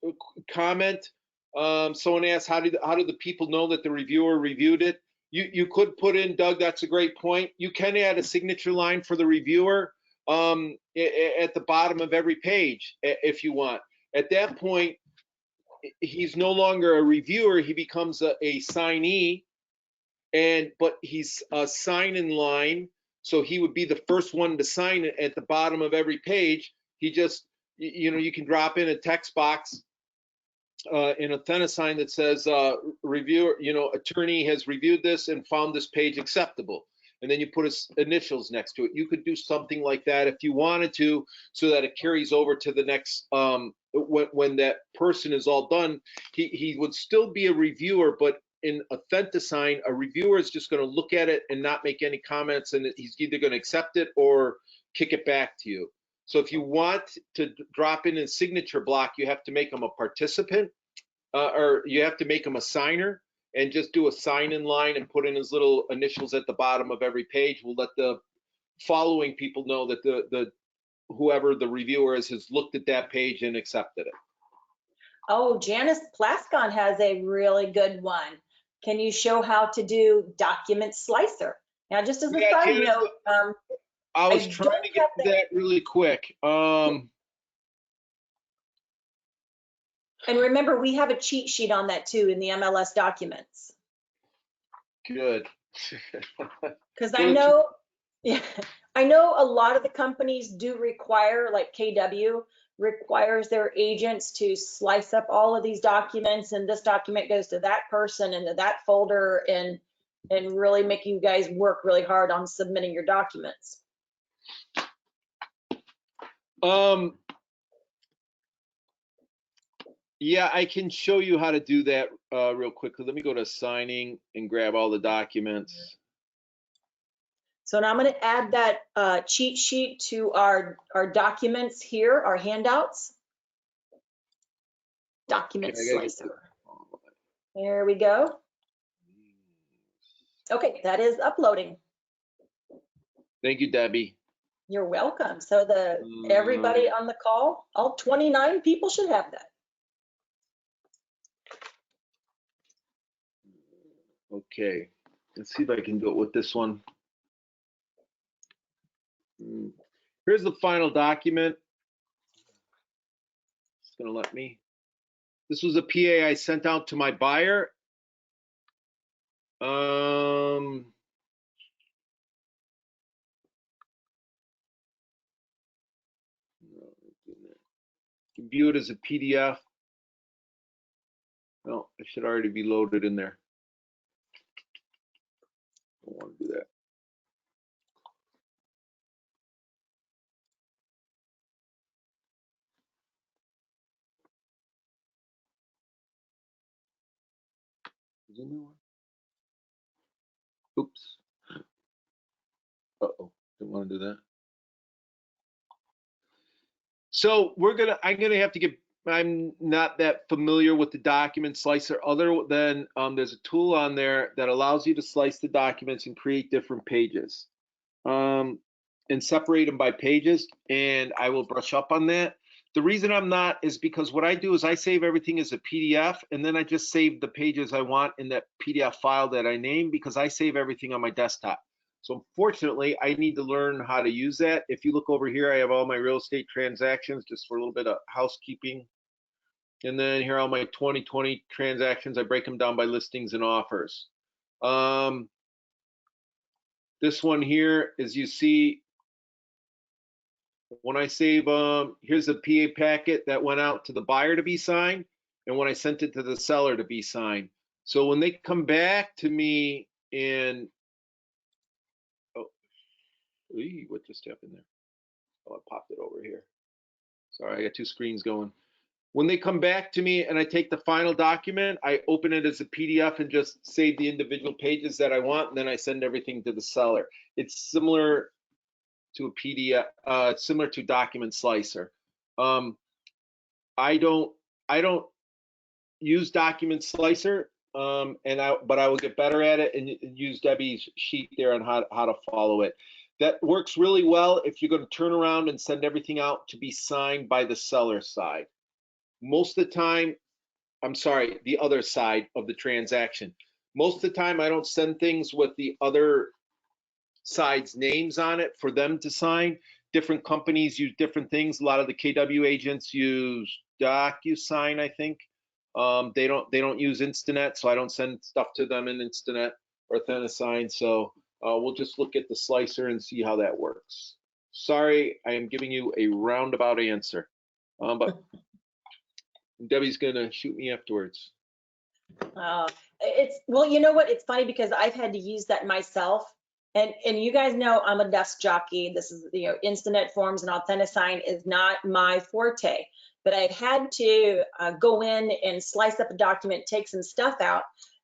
comment, someone asked, how do the people know that the reviewer reviewed it? You could put in, Doug, that's a great point. You can add a signature line for the reviewer at the bottom of every page if you want. At that point, he's no longer a reviewer, he becomes a signee. But he's a sign in line, so he would be the first one to sign it at the bottom of every page. He just, you can drop in a text box in Authentisign that says reviewer, attorney has reviewed this and found this page acceptable, and then you put his initials next to it. You could do something like that if you wanted to, so that it carries over to the next when that person is all done. He would still be a reviewer, but in Authentisign, a reviewer is just going to look at it and not make any comments, and he's either going to accept it or kick it back to you. So if you want to drop in a signature block, you have to make them a participant, or you have to make them a signer, and just do a sign in line and put in his little initials at the bottom of every page. We'll let the following people know that the whoever the reviewer is has looked at that page and accepted it. Oh, Janice Plascon has a really good one. Can you show how to do document slicer? Now, just as a side note, I was trying to get to that really quick. And remember, we have a cheat sheet on that too in the MLS documents. Good. Because I know a lot of the companies do require, like KW requires their agents to slice up all of these documents, and this document goes to that person and to that folder, and really make you guys work really hard on submitting your documents. Yeah, I can show you how to do that real quickly. Let me go to signing and grab all the documents. So now I'm going to add that cheat sheet to our documents here, our handouts. Document slicer. There we go. Okay, that is uploading. Thank you, Debbie. You're welcome. So everybody on the call, all 29 people should have that. Okay, let's see if I can do it with this one. Here's the final document. It's gonna let me. This was a PA I sent out to my buyer. You can view it as a PDF. No, it should already be loaded in there. I don't want to do that. Is it new one? Oops. Uh-oh, didn't want to do that. So I'm gonna have to get, I'm not that familiar with the document slicer other than there's a tool on there that allows you to slice the documents and create different pages and separate them by pages, and I will brush up on that. The reason I'm not is because what I do is I save everything as a PDF, and then I just save the pages I want in that PDF file that I name, because I save everything on my desktop. So unfortunately, I need to learn how to use that. If you look over here, I have all my real estate transactions just for a little bit of housekeeping. And then here are all my 2020 transactions. I break them down by listings and offers. This one here, as you see, when I save, here's a PA packet that went out to the buyer to be signed, and when I sent it to the seller to be signed. So when they come back to me in, what just happened there? Oh, I popped it over here. Sorry, I got two screens going. When they come back to me and I take the final document, I open it as a PDF and just save the individual pages that I want, and then I send everything to the seller. It's similar to a PDF, similar to Document Slicer. I don't use Document Slicer, but I will get better at it and use Debbie's sheet there on how to follow it. That works really well if you're going to turn around and send everything out to be signed by the seller side. Most of the time, I'm sorry, the other side of the transaction. Most of the time, I don't send things with the other side's names on it for them to sign. Different companies use different things. A lot of the KW agents use DocuSign, I think. They don't use Instanet, so I don't send stuff to them in Instanet or Authentisign. So we'll just look at the slicer and see how that works. Sorry, I am giving you a roundabout answer, but Debbie's gonna shoot me afterwards. Well, you know what? It's funny because I've had to use that myself. And you guys know I'm a desk jockey. This is, Instanet forms and Authentisign is not my forte. But I've had to go in and slice up a document, take some stuff out.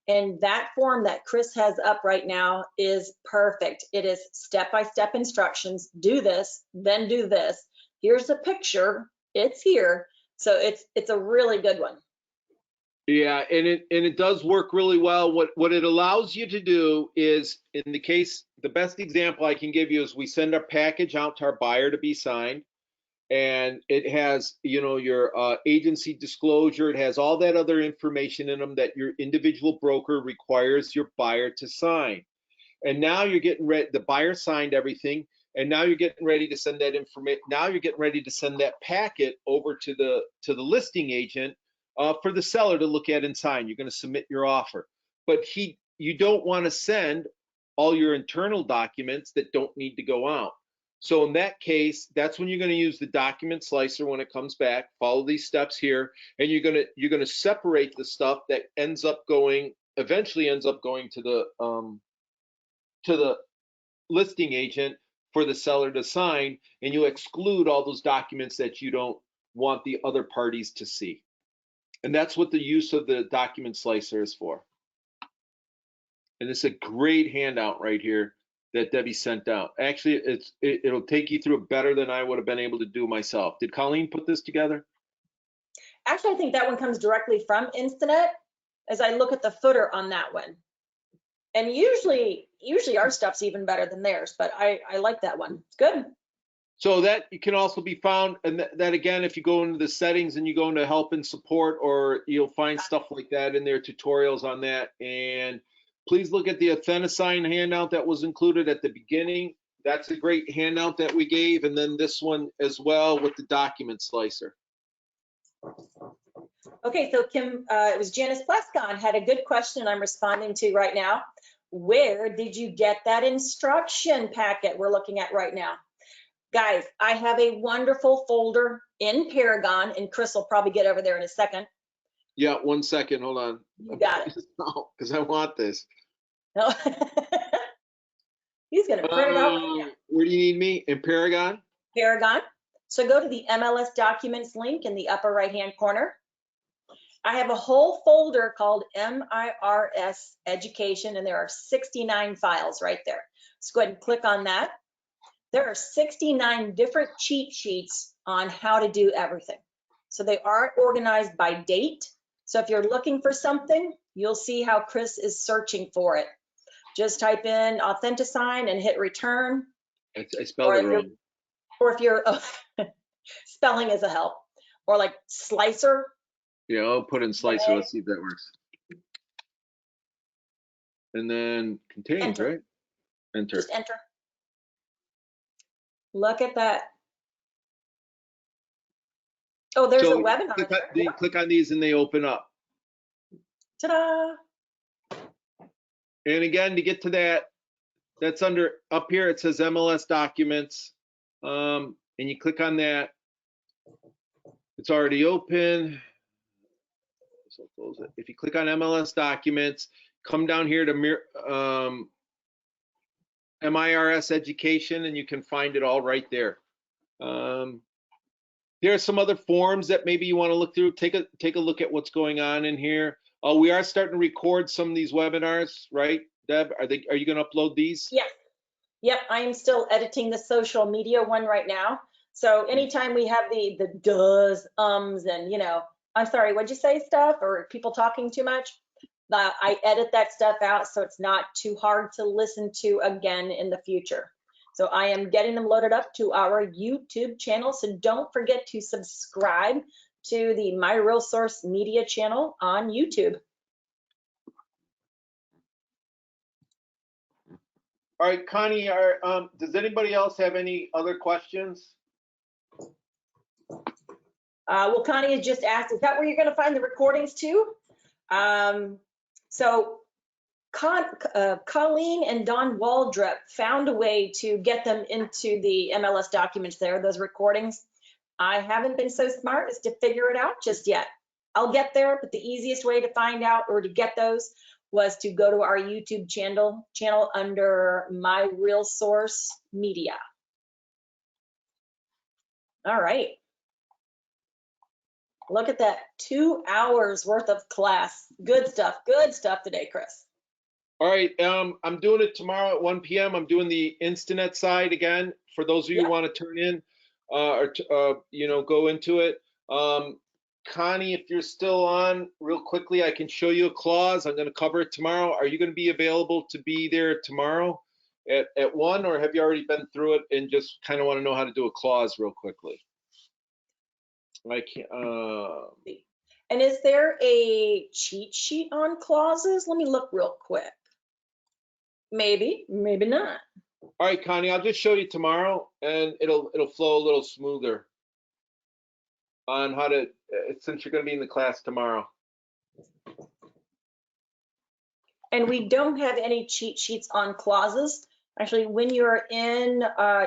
And that form that Chris has up right now is perfect. It is step-by-step instructions. Do this, then do this. Here's a picture. It's here. So it's a really good one. Yeah, and it does work really well. What it allows you to do is, in the case, the best example I can give you is we send our package out to our buyer to be signed, and it has, your agency disclosure. It has all that other information in them that your individual broker requires your buyer to sign. And now you're getting ready. The buyer signed everything, and now you're getting ready to send that information. Now you're getting ready to send that packet over to the listing agent for the seller to look at and sign. You're going to submit your offer, but you don't want to send all your internal documents that don't need to go out. So in that case, that's when you're going to use the document slicer when it comes back. Follow these steps here, and you're going to separate the stuff that eventually ends up going to the listing agent for the seller to sign, and you exclude all those documents that you don't want the other parties to see. And that's what the use of the document slicer is for. And it's a great handout right here that Debbie sent out. Actually, it'll take you through it better than I would have been able to do myself. Did Colleen put this together? Actually, I think that one comes directly from Instinet as I look at the footer on that one. And usually our stuff's even better than theirs, but I like that one. It's good. So that you can also be found, and that again, if you go into the settings and you go into help and support, or you'll find stuff like that in their tutorials on that. And please look at the Authentisign handout that was included at the beginning. That's a great handout that we gave, and then this one as well with the document slicer. Okay, so Kim, it was Janice Plescon had a good question I'm responding to right now. Where did you get that instruction packet we're looking at right now? Guys, I have a wonderful folder in Paragon, and Chris will probably get over there in a second. Yeah, 1 second, hold on. You got it. No, because I want this. No. He's gonna print it out right now. Where do you need me? In Paragon? Paragon. So go to the MLS Documents link in the upper right-hand corner. I have a whole folder called MIRS Education, and there are 69 files right there. So go ahead and click on that. There are 69 different cheat sheets on how to do everything. So they are organized by date. So if you're looking for something, you'll see how Chris is searching for it. Just type in Authentisign and hit return. I spelled it wrong. Or if you're, spelling is a help. Or like slicer. Yeah, I'll put in slicer. Let's see if that works. And then contains, Enter. right? Enter. Just enter. Look at that. Oh, there's So a webinar. you click on these and they open up. Ta-da. And again, to get to that, that's under up here. It says MLS Documents, and you click on that. It's already open. So close it. If you click on MLS Documents, come down here to MIRS Education, and you can find it all right there. There are some other forms that maybe you want to look through. Take a look at what's going on in here. We are starting to record some of these webinars, right, Deb? Are you going to upload these? Yeah. Yep, I am still editing the social media one right now. So anytime we have the does, and I'm sorry, what'd you say stuff, or people talking too much, I edit that stuff out so it's not too hard to listen to again in the future. So I am getting them loaded up to our YouTube channel. So don't forget to subscribe to the My Real Source Media channel on YouTube. All right, Connie, does anybody else have any other questions? Well, Connie has just asked, is that where you're going to find the recordings too? So Colleen and Don Waldrop found a way to get them into the MLS documents there, those recordings. I haven't been so smart as to figure it out just yet. I'll get there, but the easiest way to find out or to get those was to go to our YouTube channel under My Real Source Media. All right. Look at that, 2 hours worth of class. Good stuff today, Chris. All right, I'm doing it tomorrow at 1 p.m. I'm doing the Instinet side again. For those of you who want to turn in or go into it. Connie, if you're still on, real quickly, I can show you a clause. I'm going to cover it tomorrow. Are you going to be available to be there tomorrow at 1, or have you already been through it and just kind of want to know how to do a clause real quickly? I can't. And is there a cheat sheet on clauses? Let me look real quick. Maybe, maybe not. All right, Connie, I'll just show you tomorrow, and it'll flow a little smoother on how to, since you're going to be in the class tomorrow. And we don't have any cheat sheets on clauses. Actually, when you're in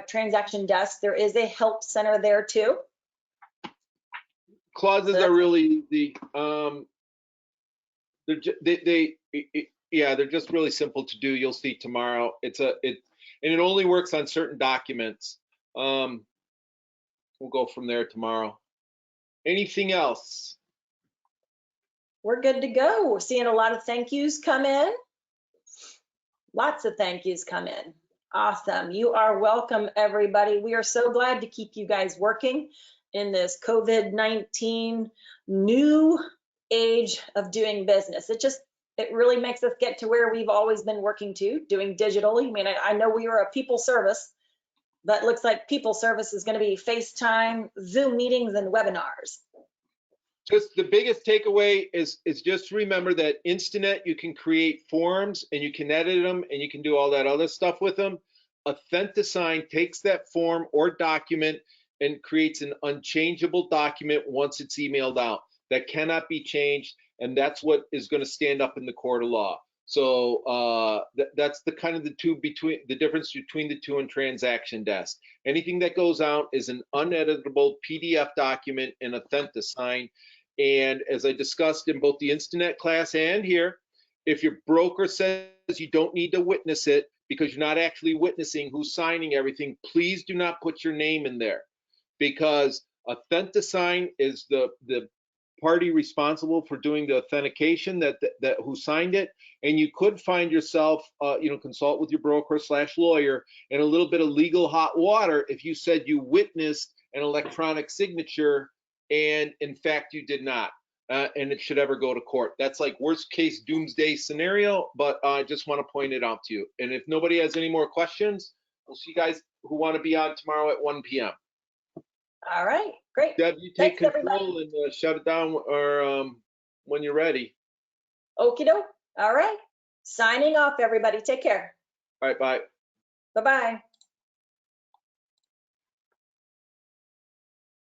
Transaction Desk, there is a help center there too. Clauses are really easy. They're just really simple to do. You'll see tomorrow. And it only works on certain documents. We'll go from there tomorrow. Anything else? we're good to go. We're seeing a lot of thank yous come in. Lots of thank yous come in. Awesome. You are welcome, everybody. We are so glad to keep you guys working in this COVID-19 new age of doing business. It really makes us get to where we've always been working to, doing digitally. I mean, I know we were a people service, but it looks like people service is going to be FaceTime, Zoom meetings, and webinars. Just the biggest takeaway is just remember that Instinet, you can create forms and you can edit them and you can do all that other stuff with them. Authentisign takes that form or document and creates an unchangeable document once it's emailed out. That cannot be changed, and that's what is going to stand up in the court of law. So that's the kind of the difference between the two in transaction desk. Anything that goes out is an uneditable PDF document in Authentisign. And as I discussed in both the Instinet class and here, if your broker says you don't need to witness it because you're not actually witnessing who's signing everything, please do not put your name in there, because Authentisign is the party responsible for doing the authentication that who signed it. And you could find yourself, consult with your broker / lawyer in a little bit of legal hot water if you said you witnessed an electronic signature and in fact you did not, and it should ever go to court. That's like worst case doomsday scenario, but I just want to point it out to you. And if nobody has any more questions, we'll see you guys who want to be on tomorrow at 1 p.m. All right, great. Deb, you take Thanks, control everybody. and shut it down or when you're ready. Okie doke. All right. Signing off, everybody. Take care. All right, bye. Bye-bye.